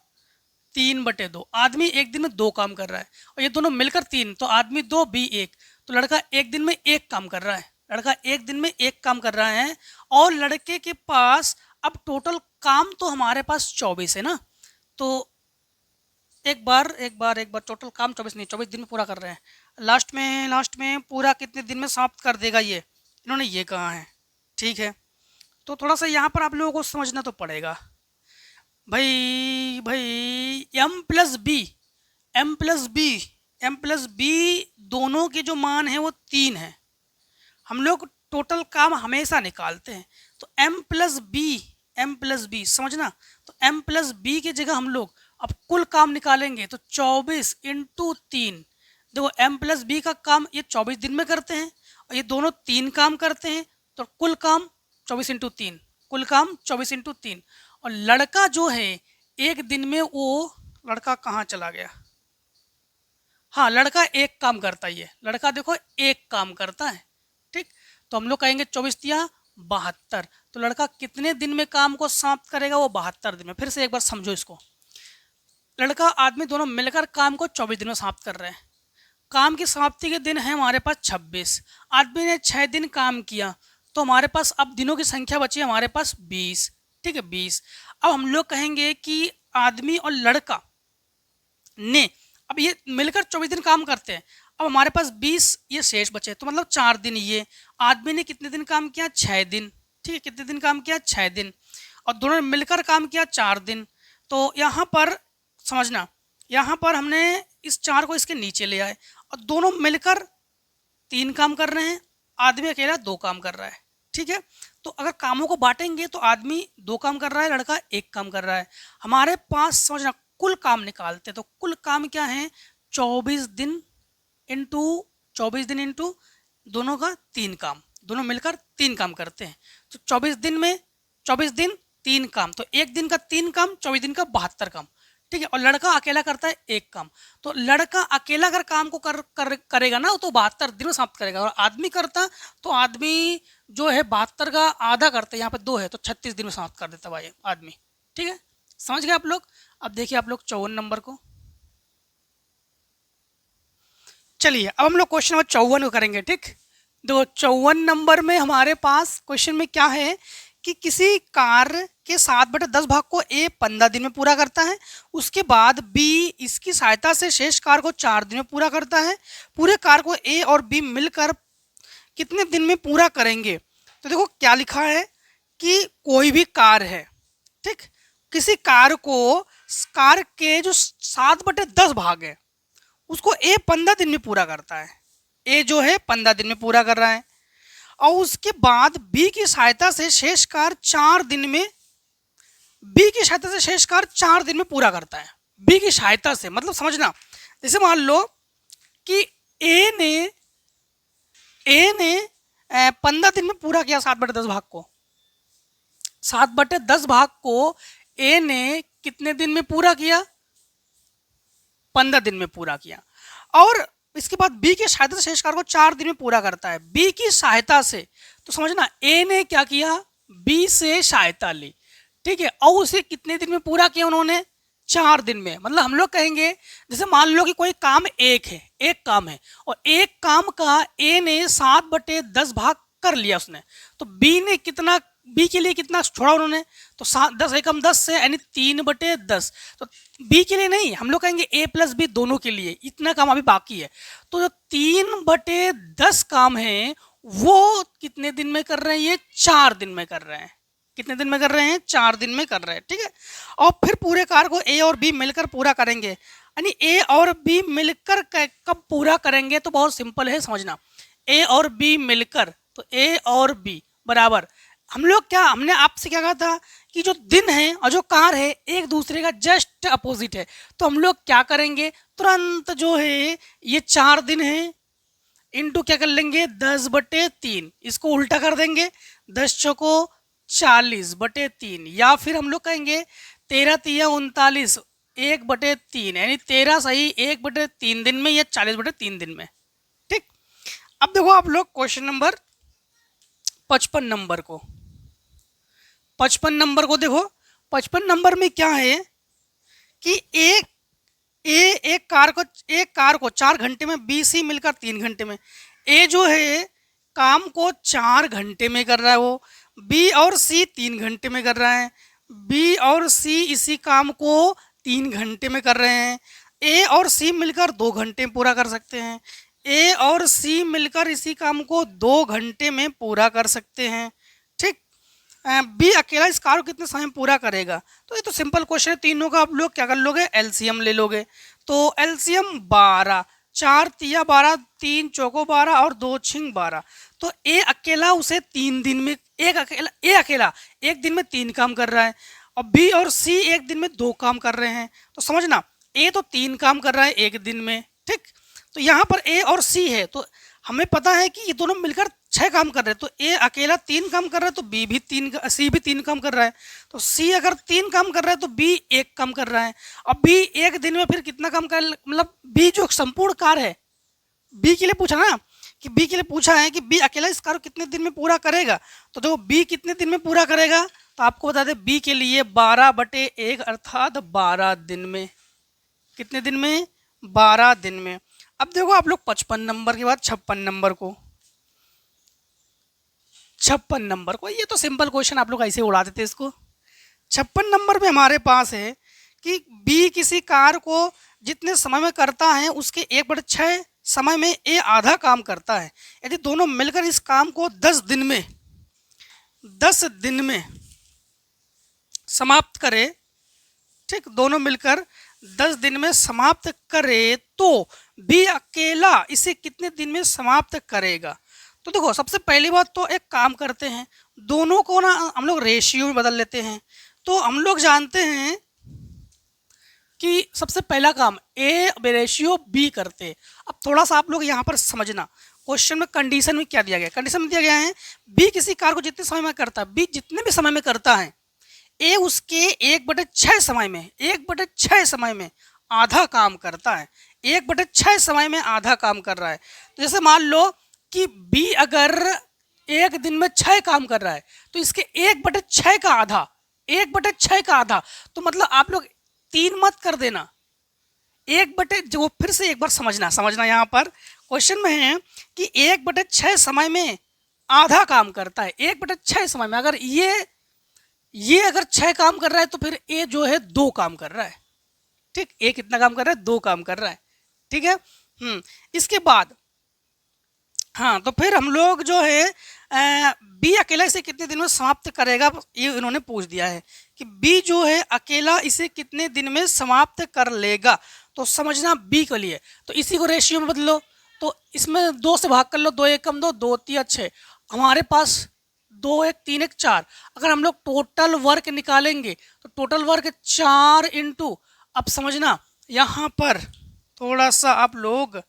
Speaker 1: 3/2। आदमी एक दिन में 2 काम कर रहा है और ये दोनों मिलकर 3, तो आदमी 2 बी 1, तो लड़का एक दिन में 1 काम कर रहा है, लड़का एक दिन में 1 काम कर रहा है। और लड़के के पास अब टोटल काम तो हमारे पास 24 है ना, तो एक बार टोटल काम 24 नहीं 24 दिन में पूरा कर रहे हैं। लास्ट में पूरा कितने दिन में समाप्त कर देगा ये, इन्होंने ये कहा है। ठीक है, तो थोड़ा सा यहाँ पर आप लोगों को समझना तो पड़ेगा। भाई m + b दोनों के जो मान है वो 3 है। हम लोग टोटल काम हमेशा निकालते हैं, तो m+b समझना। तो m+b की जगह हम लोग अब कुल काम निकालेंगे तो 24 × 3। देखो m+b का काम ये 24 दिन में करते हैं और ये दोनों 3 काम करते हैं, तो कुल काम 24 × 3, कुल काम 24 × 3। और लड़का जो है एक दिन में, वो लड़का कहाँ चला गया, हाँ लड़का एक काम करता ही है, लड़का देखो एक काम करता है, ठीक। तो हम लोग कहेंगे 24 × 72, तो लड़का कितने दिन में काम को समाप्त करेगा, वो 72 दिन में। फिर से एक बार समझो इसको, लड़का आदमी दोनों मिलकर काम को 24 दिन में समाप्त कर रहे हैं। काम की समाप्ति के दिन है हमारे पास 26, आदमी ने 6 दिन काम किया, तो हमारे पास अब दिनों की संख्या बची हमारे पास 20, ठीक है 20। अब हम लोग कहेंगे कि आदमी और लड़का ने अब ये मिलकर 24 दिन काम करते हैं, अब हमारे पास 20 ये शेष बचे, तो मतलब 4 दिन। ये आदमी ने कितने दिन काम किया, 6 दिन, ठीक है, कितने दिन काम किया, 6 दिन, और दोनों ने मिलकर काम किया 4 दिन। तो यहाँ पर समझना, यहाँ पर हमने इस 4 को इसके नीचे ले आए और दोनों मिलकर 3 काम कर रहे हैं, आदमी अकेला 2 काम कर रहा है, ठीक है। तो अगर कामों को बांटेंगे तो आदमी 2 काम कर रहा है, लड़का 1 काम कर रहा है। हमारे पास समझना कुल काम निकालते, तो कुल काम क्या है, 24 दिन इंटू 24 दिन इंटू दोनों का 3 काम, दोनों मिलकर 3 काम करते हैं। तो 24 दिन में 24 दिन 3 काम, तो एक दिन का 3 काम, 24 दिन का 72 काम, ठीक है। और लड़का अकेला करता है 1 काम, तो लड़का अकेला अगर काम को करेगा ना तो 72 दिन में समाप्त करेगा। और आदमी करता तो आदमी जो है 72 का आधा करता है, यहाँ पे 2 है तो 36 दिन में समाप्त कर देता भाई आदमी, ठीक है। समझ गए आप लोग। अब देखिए आप लोग 54 नंबर को, चलिए अब हम लोग क्वेश्चन नंबर 54 को करेंगे, ठीक। देखो 54 नंबर में हमारे पास क्वेश्चन में क्या है कि किसी कार्य के 7/10 भाग को ए 15 दिन में पूरा करता है, उसके बाद बी इसकी सहायता से शेष कार्य को 4 दिन में पूरा करता है। पूरे कार्य को ए और बी मिलकर कितने दिन में पूरा करेंगे। तो देखो क्या लिखा है कि कोई भी कार्य है, ठीक, किसी कार्य को, कार्य के जो 7/10 भाग है उसको ए 15 दिन में पूरा करता है, ए जो है 15 दिन में पूरा कर रहा है, और उसके बाद बी की सहायता से शेष कार्य 4 दिन में, बी की सहायता से शेष कार्य 4 दिन में पूरा करता है। बी की सहायता से मतलब समझना, जैसे मान लो कि ए ने 15 दिन में पूरा किया 7/10 भाग को, 7/10 भाग को ए ने कितने दिन में पूरा किया, 15 दिन में पूरा किया। और इसके बाद बी की सहायता से शेष कार्य को 4 दिन में पूरा करता है। बी की सहायता से, तो समझना ए ने क्या किया, बी से सहायता ली, ठीक है, और उसे कितने दिन में पूरा किया उन्होंने, 4 दिन में। मतलब हम लोग कहेंगे जैसे मान लो कि कोई काम एक काम है और एक काम का ए ने 7/10 भाग कर लिया उसने, तो बी ने कितना, बी के लिए कितना छोड़ा उन्होंने, तो 10 एकम 10 से यानी 3/10। तो बी के लिए नहीं, हम लोग कहेंगे ए प्लस बी दोनों के लिए इतना काम अभी बाकी है। तो जो 3/10 काम है वो कितने दिन में कर रहे हैं, ये 4 दिन में कर रहे हैं। कितने दिन में कर रहे हैं, 4 दिन में कर रहे हैं, ठीक है। और फिर पूरे कार्य को ए और बी मिलकर पूरा करेंगे, यानी ए और बी मिलकर कब पूरा करेंगे, तो बहुत सिंपल है समझना, ए और बी मिलकर, तो ए और बी बराबर, हम लोग क्या, हमने आपसे क्या कहा था कि जो दिन है और जो कार्य है एक दूसरे का जस्ट अपोजिट है, तो हम लोग क्या करेंगे, तुरंत जो है ये 4 दिन है इनटू क्या कर लेंगे 10/3, इसको उल्टा कर देंगे, 10 चौको 40/3, या फिर हम लोग कहेंगे 13 तिया 39 1/3, यानी 13 सही 1/3 दिन में या 40/3 दिन में, ठीक। अब देखो आप लोग क्वेश्चन नंबर 55 नंबर को, 55 नंबर को देखो। 55 नंबर में क्या है कि एक कार को 4 घंटे में, बी सी मिलकर 3 घंटे में, ए जो है काम को 4 घंटे में कर रहा है, वो बी और सी 3 घंटे में कर रहा है, बी और सी इसी काम को 3 घंटे में कर रहे हैं। ए और सी मिलकर 2 घंटे में पूरा कर सकते हैं, ए और सी मिलकर इसी काम को 2 घंटे में पूरा कर सकते हैं, ठीक। बी अकेला इस कार्य को कितने समय में पूरा करेगा, तो ये तो सिंपल क्वेश्चन है, तीनों का आप लोग क्या कर लोगे, एलसीएम ले लोगे। तो एलसीएम 12, 4 तिया 12, 3 चौको 12 और 2 छिंग 12, तो ए अकेला उसे 3 दिन में ए अकेला 1 दिन में 3 काम कर रहा है और बी और सी 1 दिन में 2 काम कर रहे हैं। तो समझना ए तो 3 काम कर रहा है 1 दिन में, ठीक। तो यहाँ पर ए और सी है तो हमें पता है कि ये दोनों मिलकर 6 काम कर रहे हैं। तो ए अकेला 3 काम कर रहा है तो बी भी 3, सी भी 3 काम कर रहा है। तो सी अगर 3 काम कर रहा है तो बी 1 काम कर रहा है। अब बी 1 दिन में फिर कितना काम कर, मतलब बी जो संपूर्ण कार्य है, बी के लिए पूछा ना कि बी के लिए पूछा है कि बी अकेला इस कार्य कितने दिन में पूरा करेगा। तो देखो बी कितने दिन में पूरा करेगा, तो आपको बता दें बी के लिए 12/1 अर्थात 12 दिन में। कितने दिन में? 12 दिन में। अब देखो आप लोग 55 नंबर के बाद 56 नंबर को, 56 नंबर को, ये तो सिंपल क्वेश्चन आप लोग ऐसे उड़ा देते इसको। 56 नंबर में हमारे पास है कि बी किसी कार्य को जितने समय में करता है उसके 1/6 समय में ए आधा काम करता है। यदि दोनों मिलकर इस काम को 10 दिन में समाप्त करे, ठीक, दोनों मिलकर 10 दिन में समाप्त करे तो बी अकेला इसे कितने दिन में समाप्त करेगा। तो देखो सबसे पहली बात तो एक काम करते हैं, दोनों को ना हम लोग रेशियो में बदल लेते हैं। तो हम लोग जानते हैं कि सबसे पहला काम ए रेशियो बी करते। अब थोड़ा सा आप लोग यहाँ पर समझना, क्वेश्चन में कंडीशन में क्या दिया गया, कंडीशन में दिया गया है बी किसी कार्य को जितने समय में करता है, बी जितने भी समय में करता है, ए उसके 1/6 समय में, 1/6 समय में आधा काम करता है, 1/6 समय में आधा काम कर रहा है। तो जैसे मान लो कि बी अगर 1 दिन में 6 काम कर रहा है तो इसके 1/6 का आधा, 1/6 का आधा, तो मतलब आप लोग 3 मत कर देना, 1/, जो फिर से एक बार समझना यहाँ पर क्वेश्चन में है कि 1/6 समय में आधा काम करता है। 1/6 समय में अगर ये अगर 6 काम कर रहा है तो फिर ए जो है 2 काम कर रहा है, ठीक। ए कितना काम कर रहा है? 2 काम कर रहा है, ठीक है। इसके बाद हाँ, तो फिर हम लोग जो है बी अकेला इसे कितने दिन में समाप्त करेगा, ये इन्होंने पूछ दिया है कि बी जो है अकेला इसे कितने दिन में समाप्त कर लेगा। तो समझना बी के लिए तो इसी को रेशियो में बदलो, तो इसमें 2 से भाग कर लो, 2 1 कम 2, 2 3 6, हमारे पास 2 1 3 1 4। अगर हम लोग टोटल वर्क निकालेंगे तो टोटल वर्क 4 इंटू, अब समझना यहाँ पर थोड़ा सा आप लोग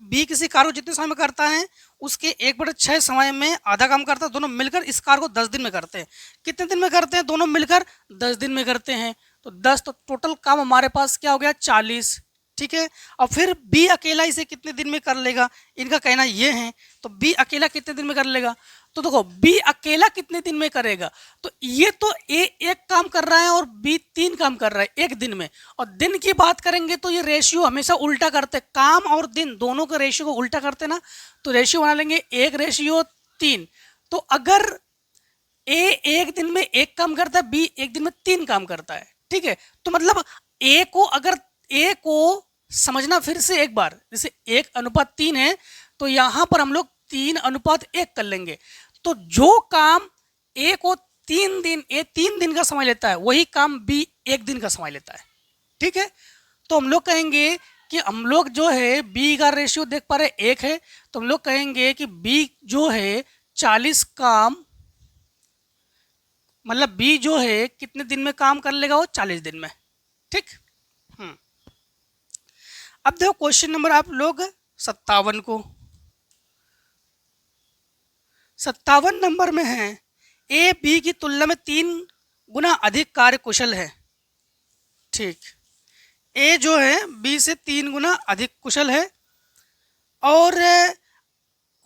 Speaker 1: बी किसी कार्य को जितने समय में करता है उसके 1/6 समय में आधा काम करता है, दोनों मिलकर इस कार्य को 10 दिन में करते हैं। कितने दिन में करते हैं? दोनों मिलकर 10 दिन में करते हैं। तो 10, तो टोटल काम हमारे पास क्या हो गया? 40, ठीक है। और फिर बी अकेला इसे कितने दिन में कर लेगा, इनका कहना ये है। तो बी अकेला कितने दिन में कर लेगा, तो देखो बी अकेला कितने दिन में करेगा, तो ये तो ए 1 काम कर रहा है और बी 3 काम कर रहा है 1 दिन में। और दिन की बात करेंगे तो ये रेशियो हमेशा उल्टा करते, काम और दिन दोनों के रेशियो को उल्टा करते ना, तो रेशियो बना लेंगे 1:3। तो अगर ए 1 दिन में 1 काम करता है, बी 1 दिन में 3 काम करता है, ठीक है। तो मतलब ए को समझना फिर से एक बार, जैसे 1:3 है तो यहां पर हम लोग 3:1 कर लेंगे। तो जो काम ए को 3 दिन का समय लेता है वही काम बी 1 दिन का समय लेता है, ठीक है। तो हम लोग कहेंगे कि हम लोग जो है बी का रेशियो देख पा रहे 1 है, तो हम लोग कहेंगे कि बी जो है 40 काम, मतलब बी जो है कितने दिन में काम कर लेगा, वो 40 दिन में, ठीक। अब देखो क्वेश्चन नंबर आप लोग 57 को, 57 नंबर में है ए बी की तुलना में 3 गुना अधिक कार्य कुशल है, ठीक। ए जो है बी से 3 गुना अधिक कुशल है और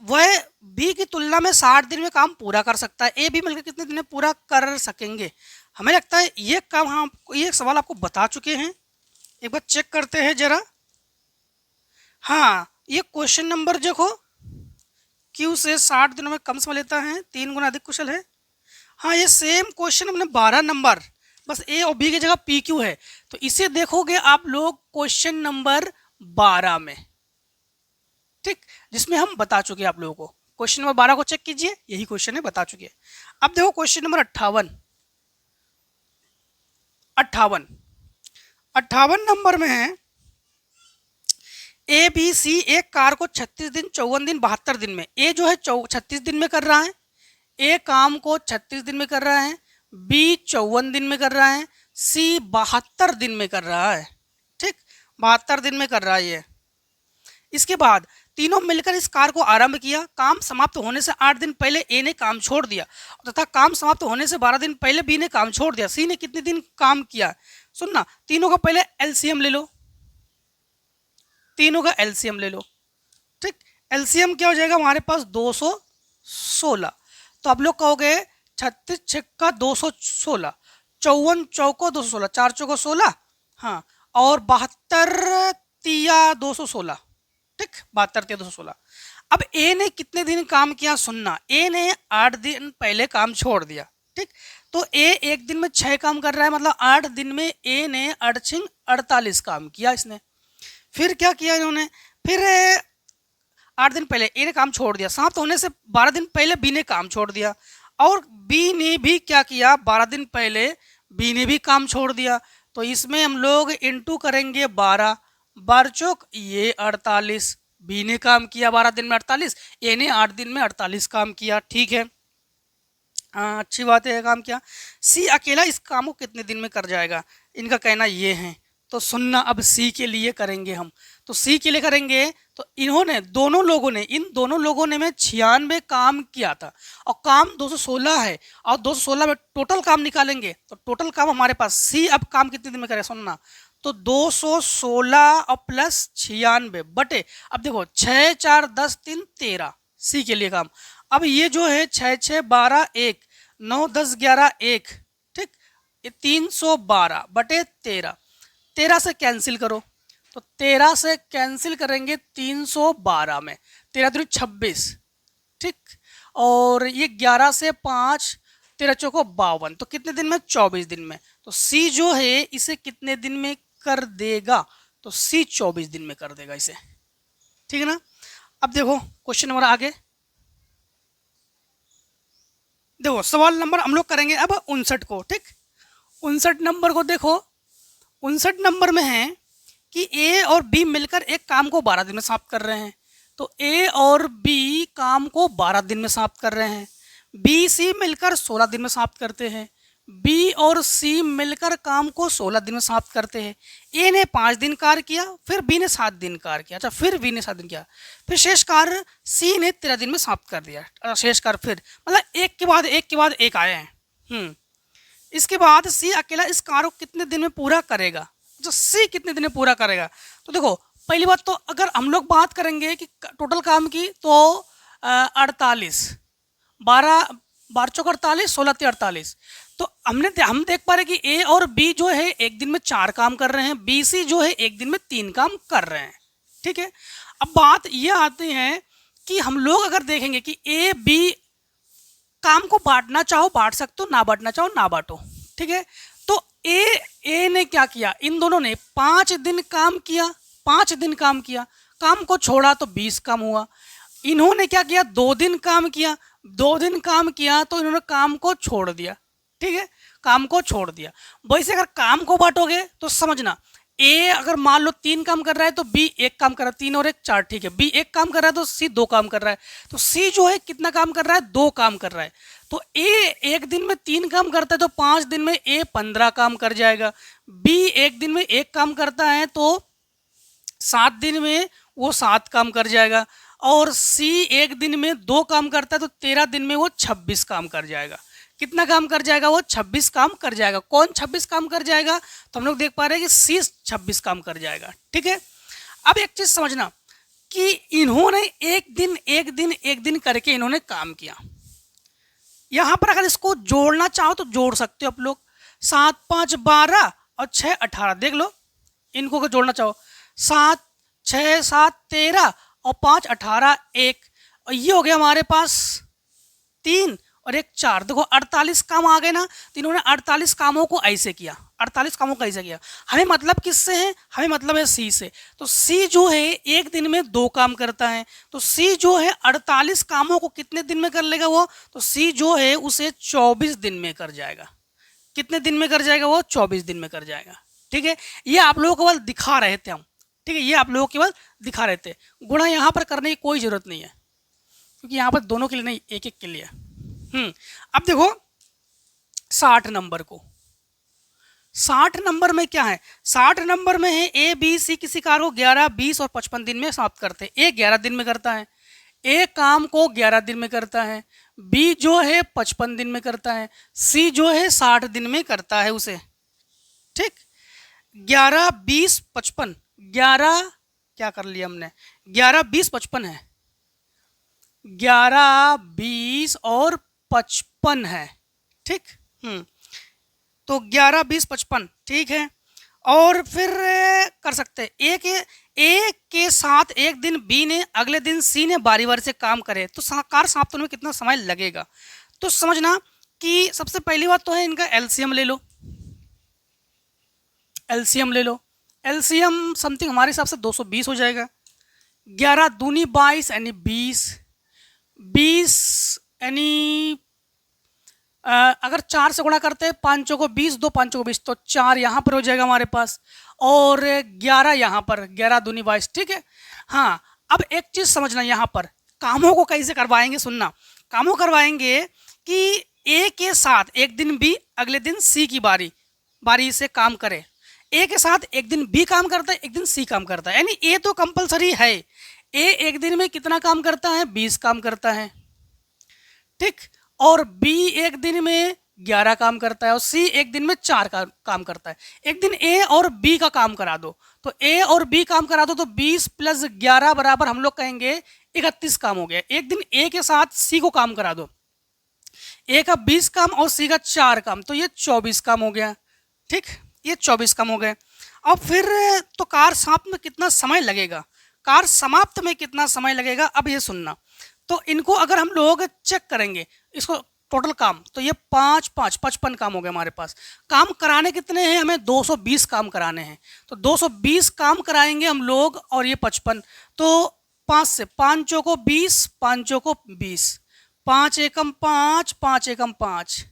Speaker 1: वह बी की तुलना में 60 दिन में काम पूरा कर सकता है। ए बी मिलकर कितने दिन में पूरा कर सकेंगे? हमें लगता है ये काम हम ये सवाल आपको बता चुके हैं, एक बार चेक करते हैं जरा। हाँ, ये क्वेश्चन नंबर देखो, क्यू से 60 दिनों में कम समय लेता है, 3 गुना अधिक कुशल है। हाँ, ये सेम क्वेश्चन हमने 12 नंबर, बस ए और बी की जगह पी क्यू है, तो इसे देखोगे आप लोग क्वेश्चन नंबर 12 में, ठीक, जिसमें हम बता चुके हैं आप लोगों को। क्वेश्चन नंबर 12 को चेक कीजिए, यही क्वेश्चन है, बता चुके हैं। अब देखो क्वेश्चन नंबर 58 नंबर में है ए बी सी एक कार को 36 दिन 54 दिन 72 दिन में, ए जो है 36 दिन में कर रहा है, ए काम को 36 दिन में कर रहा है, बी 54 दिन में कर रहा है, सी 72 दिन में कर रहा है। ठीक, 72 दिन में कर रहा है ये। इसके बाद तीनों मिलकर इस कार को आरंभ किया। काम समाप्त होने से 8 दिन पहले ए ने काम छोड़ दिया तथा काम समाप्त होने से 12 दिन पहले बी ने काम छोड़ दिया। सी ने कितने दिन काम किया? सुनना, तीनों का पहले एलसीएम ले लो, तीनों का एलसीएम ले लो। ठीक, एलसीएम क्या हो जाएगा हमारे पास? 216। तो आप लोग कहोगे 36 छक्का 216, 54 चौको 216, 4 चौको 16, हाँ, और 72 तिया 216। ठीक, 72 तिया 216। अब ए ने कितने दिन काम किया? सुनना, ए ने 8 दिन पहले काम छोड़ दिया। ठीक, तो ए एक दिन में 6 काम कर रहा है, मतलब 8 दिन में ए ने 48 काम किया इसने। फिर क्या किया इन्होंने? फिर 8 दिन पहले ए ने काम छोड़ दिया, समाप्त होने से 12 दिन पहले बी ने काम छोड़ दिया, और बी ने भी क्या किया? 12 दिन पहले बी ने भी काम छोड़ दिया। तो इसमें हम लोग इंटू करेंगे 12, 12 चौक ये 48, बी ने काम किया 12 दिन में 48, ए ने 8 दिन में 48 काम किया। ठीक है, हाँ, अच्छी बात है, काम किया। सी अकेला इस काम को कितने दिन में कर जाएगा? इनका कहना ये है। तो सुनना, अब सी के लिए करेंगे हम। तो सी के लिए करेंगे तो इन्होंने इन दोनों लोगों ने में 96 काम किया था, और काम 216 है, और 216 में टोटल काम निकालेंगे तो टोटल काम हमारे पास सी अब काम कितने दिन में करे? सुनना, तो 216 और प्लस 96 बटे, अब देखो 6 4 10 3 13, सी के लिए काम। अब ये जो है 6 6 12 1 9 10 11 1, ठीक, ये 312 बटे 13, 13 से कैंसिल करो, तो 13 से कैंसिल करेंगे 312 में, 13 दूनी 26, ठीक, और ये 11 से 5 13 चौको 52, तो कितने दिन में? 24 दिन में। तो सी जो है इसे कितने दिन में कर देगा? तो सी 24 दिन में कर देगा इसे। ठीक है ना? अब देखो क्वेश्चन नंबर आगे देखो, सवाल नंबर हम लोग करेंगे अब 59 को। ठीक, 59 नंबर को देखो, 59 नंबर में है कि ए और बी मिलकर एक काम को 12 दिन में समाप्त कर रहे हैं। तो ए और बी काम को 12 दिन में समाप्त कर रहे हैं। बी सी मिलकर 16 दिन में समाप्त करते हैं। बी और सी मिलकर काम को 16 दिन में समाप्त करते हैं। ए ने 5 दिन कार्य किया, फिर बी ने 7 दिन कार्य किया, अच्छा, फिर बी ने 7 दिन किया, फिर शेष कार्य सी ने 13 दिन में समाप्त कर दिया। शेष कार्य फिर मतलब एक के बाद एक आए हैं। इसके बाद सी अकेला इस कार्य को कितने दिन में पूरा करेगा? जो सी कितने दिन में पूरा करेगा? तो देखो, पहली बात तो अगर हम लोग बात करेंगे कि टोटल काम की, तो 48, 12 चौक 48, 16 ते 48, तो हम देख पा रहे कि ए और बी जो है एक दिन में 4 काम कर रहे हैं, बी सी जो है एक दिन में 3 काम कर रहे हैं। ठीक है, अब बात यह आती है कि हम लोग अगर देखेंगे कि ए बी काम को बांटना चाहो बांट सकते हो, ना बांटना चाहो ना बांटो। ठीक है, तो ए ने क्या किया? इन दोनों ने 5 दिन काम किया, 5 दिन काम किया, काम को छोड़ा तो 20 काम हुआ। इन्होंने क्या किया? 2 दिन काम किया, 2 दिन काम किया तो इन्होंने काम को छोड़ दिया। ठीक है, काम को छोड़ दिया। वैसे अगर काम को बांटोगे तो समझना, ए अगर मान लो 3 काम कर रहा है तो बी 1 काम कर रहा है, 3 और 1 4, ठीक है, बी 1 काम कर रहा है तो सी 2 काम कर रहा है, तो सी जो है कितना काम कर रहा है? 2 काम कर रहा है। तो ए एक दिन में 3 काम करता है तो 5 दिन में ए 15 काम कर जाएगा। बी एक दिन में 1 काम करता है तो 7 दिन में वो 7 काम कर जाएगा, और सी एक दिन में 2 काम करता है तो 13 दिन में वो 26 काम कर जाएगा। कितना काम कर जाएगा? वो 26 काम कर जाएगा। कौन 26 काम कर जाएगा? तो हम लोग देख पा रहे हैं कि सी 26 काम कर जाएगा। ठीक है, अब एक चीज समझना कि इन्होंने एक दिन करके इन्होंने काम किया। यहां पर अगर इसको जोड़ना चाहो तो जोड़ सकते हो आप लोग, 7 5 12 और 6 18, देख लो इनको अगर जोड़ना चाहो, 7 6 7 13 और 5 18 1, और ये हो गया हमारे पास 3 और 1 4, देखो 48 काम आ गए ना। तो इन्होंने 48 कामों को ऐसे किया, 48 कामों को ऐसे किया। हमें मतलब किससे है? हमें मतलब है सी से। तो सी जो है एक दिन में 2 काम करता है, तो सी जो है 48 कामों को कितने दिन में कर लेगा वो? तो सी जो है उसे 24 दिन में कर जाएगा। कितने दिन में कर जाएगा वो? 24 दिन में कर जाएगा। ठीक है, ये आप लोगों को बस दिखा रहे थे हम। ठीक है। ठीक है, ये आप लोगों को केवल दिखा रहे थे। गुणा यहाँ पर करने की कोई ज़रूरत नहीं है, क्योंकि यहाँ पर दोनों के लिए नहीं, एक एक के लिए। अब देखो 60 नंबर को, 60 नंबर में क्या है, 60 नंबर में है ए बी सी किसी कार्य को 11, 20 और 55 दिन में समाप्त करते हैं। ए 11 दिन में करता है, ए काम को 11 दिन में करता है, बी जो है 55 दिन में करता है, सी जो है 60 दिन में करता है उसे। ठीक, 11, 20, 55, 11 क्या कर लिया हमने, 11, 20, 55 है, 11, 20 और 55 है। ठीक, तो 11, 20, 55, ठीक है। और फिर कर सकते हैं ए के साथ एक दिन बी ने, अगले दिन सी ने बारी बारी से काम करे तो कार्य समाप्त होने में कितना समय लगेगा। तो समझना कि सबसे पहली बात तो है इनका एलसीएम ले लो, एलसीएम ले लो, एलसीएम समथिंग हमारे हिसाब से 220 हो जाएगा। 11 दूनी 22 यानी 20, 20 यानी अगर 4 से गुणा करते हैं, 5 को 20, 2 5 को 20, तो 4 यहाँ पर हो जाएगा हमारे पास, और 11 यहाँ पर, 11 दूनी 22। ठीक है, हाँ। अब एक चीज़ समझना, यहाँ पर कामों को कैसे करवाएंगे, सुनना। कामों करवाएंगे कि ए के साथ एक दिन बी, अगले दिन सी की बारी से काम करे। ए के साथ एक दिन बी काम करता है, एक दिन सी काम करता है, यानी ए तो कंपलसरी है। ए एक दिन में कितना काम करता है, 20 काम करता है। ठीक, और बी एक दिन में 11 काम करता है, और सी एक दिन में 4 काम करता है। एक दिन ए और बी का काम करा दो, तो ए और बी काम करा दो, तो 20 + 11 बराबर हम लोग कहेंगे 31 काम हो गया। एक दिन ए के साथ सी को काम करा दो, ए का 20 काम और सी का 4 काम, तो ये 24 काम हो गया। ठीक, ये 24 काम हो गए। अब फिर तो कार्य समाप्त में कितना समय लगेगा, कार्य समाप्त में कितना समय लगेगा, अब ये सुनना। तो इनको अगर हम लोग चेक करेंगे इसको टोटल काम, तो ये 5, 5, 55 काम हो गए हमारे पास। काम कराने कितने हैं, हमें 220 काम कराने हैं, तो 220 काम कराएंगे हम लोग, और ये 55, तो 5 से 5 चौको 20, 5 चौको 20, 5 एकम 5, 5 एकम 5,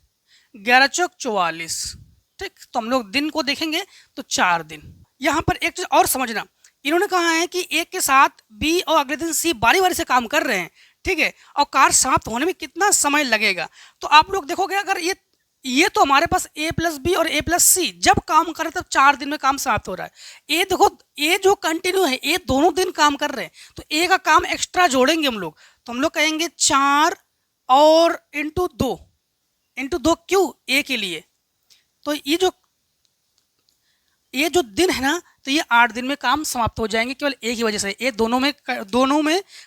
Speaker 1: 11 चौक 44। ठीक, तो हम लोग दिन को देखेंगे तो 4 दिन। यहाँ पर एक चीज और समझना, इन्होंने कहा है कि एक के साथ बी और अगले दिन सी बारी बारी से काम कर रहे हैं। ठीक है, और कार्य समाप्त होने में कितना समय लगेगा, तो आप लोग देखोगे अगर ये तो हमारे पास ए प्लस बी और ए प्लस सी जब काम कर रहे तब 4 दिन में काम समाप्त हो रहा है। ए देखो, ए जो कंटिन्यू है, ए दोनों दिन काम कर रहे हैं, तो ए का काम एक्स्ट्रा जोड़ेंगे हम लोग, तो हम लोग कहेंगे 4 और इंटू 2 क्यों, ए के लिए। तो ये जो दिन है ना, तो ये 8 दिन में काम समाप्त हो जाएंगे, केवल एक ही वजह से। ये दोनों में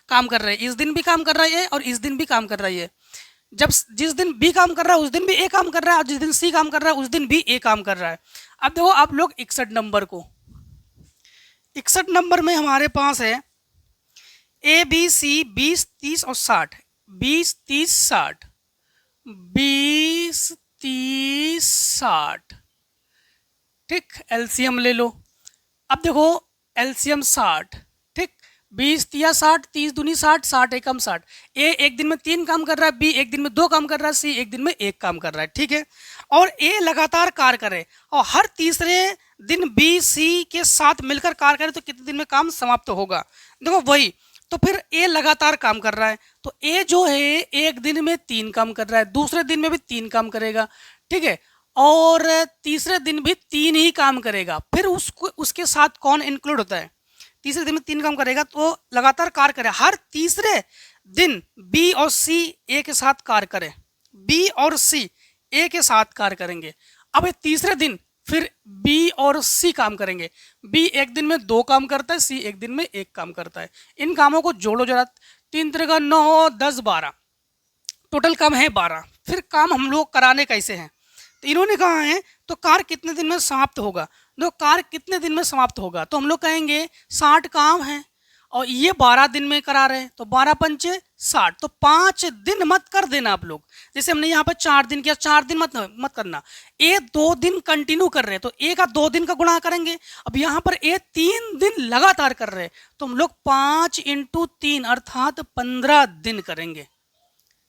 Speaker 1: काम कर रहे हैं, इस दिन भी काम कर रही है और इस दिन भी काम कर रही है। जब जिस दिन बी काम कर रहा है उस दिन भी ए काम कर रहा है, और जिस दिन सी काम कर रहा है उस दिन भी ए काम कर रहा है। अब देखो आप लोग 61 नंबर को, 61 नंबर में हमारे पास है ए बी सी 20, 30 और 60, 20, 30, 60, 20, 30, 60। ठीक, एलसीएम ले लो। अब देखो एलसीएम 60। ठीक, 20 तिया 60, 30 दूनी 60, 60 एकम 60। ए एक दिन में 3 काम कर रहा है, बी एक दिन में 2 काम कर रहा है, सी एक दिन में 1 काम कर रहा है। ठीक है, और ए लगातार कार्य करे और हर तीसरे दिन बी सी के साथ मिलकर कार्य करे, तो कितने दिन में काम समाप्त होगा। देखो वही, तो फिर ए लगातार काम कर रहा है, तो ए जो है एक दिन में 3 काम कर रहा है, दूसरे दिन में भी 3 काम करेगा। ठीक है, और तीसरे दिन भी 3 ही काम करेगा। फिर उसके साथ कौन इंक्लूड होता है, तीसरे दिन में 3 काम करेगा, तो लगातार कार्य करे। हर तीसरे दिन बी और सी ए के साथ कार्य करे, बी और सी ए के साथ कार्य करेंगे। अब तीसरे दिन फिर बी और सी काम करेंगे, बी एक दिन में 2 काम करता है, सी एक दिन में 1 काम करता है। इन कामों को जोड़ो जरा, 3 3 9, 10, 12, टोटल काम है 12। फिर काम हम लोग कराने कैसे हैं, तो इन्होंने कहा है तो कार्य कितने दिन में समाप्त होगा। दो कार्य कितने दिन में समाप्त होगा, तो हम लोग कहेंगे 60 काम है और ये 12 दिन में करा रहे हैं, तो 12 पंचे 60, तो 5 दिन मत कर देना आप लोग। जैसे हमने यहाँ पर 4 दिन किया, 4 दिन मत करना। ए 2 दिन कंटिन्यू कर रहे हैं, तो ए का 2 दिन का गुणा करेंगे। अब यहाँ पर ए 3 दिन लगातार कर रहे हैं, तो हम लोग 5 × 3 अर्थात 15 दिन करेंगे।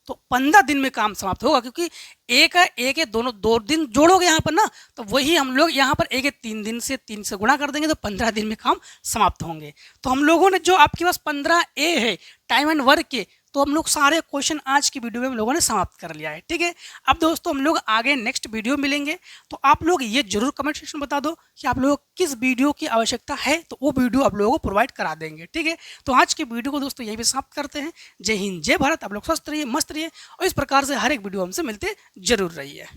Speaker 1: तो 15 दिन में काम समाप्त होगा, क्योंकि एक है, एक है, दोनों 2 दिन जोड़ोगे यहाँ पर ना, तो वही हम लोग यहाँ पर एक 3 दिन से 3 से गुणा कर देंगे तो 15 दिन में काम समाप्त होंगे। तो हम लोगों ने जो आपके पास 15A है टाइम एंड वर्क के, तो हम लोग सारे क्वेश्चन आज की वीडियो में हम लोगों ने समाप्त कर लिया है। ठीक है, अब दोस्तों हम लोग आगे नेक्स्ट वीडियो मिलेंगे, तो आप लोग ये जरूर कमेंट सेक्शन में बता दो कि आप लोगों को किस वीडियो की आवश्यकता है, तो वो वीडियो आप लोगों को प्रोवाइड करा देंगे। ठीक है, तो आज की वीडियो को दोस्तों यही भी समाप्त करते हैं। जय हिंद, जय भारत। आप लोग स्वस्थ रहिए, मस्त रहिए और इस प्रकार से हर एक वीडियो हमसे मिलते जरूर रहिए।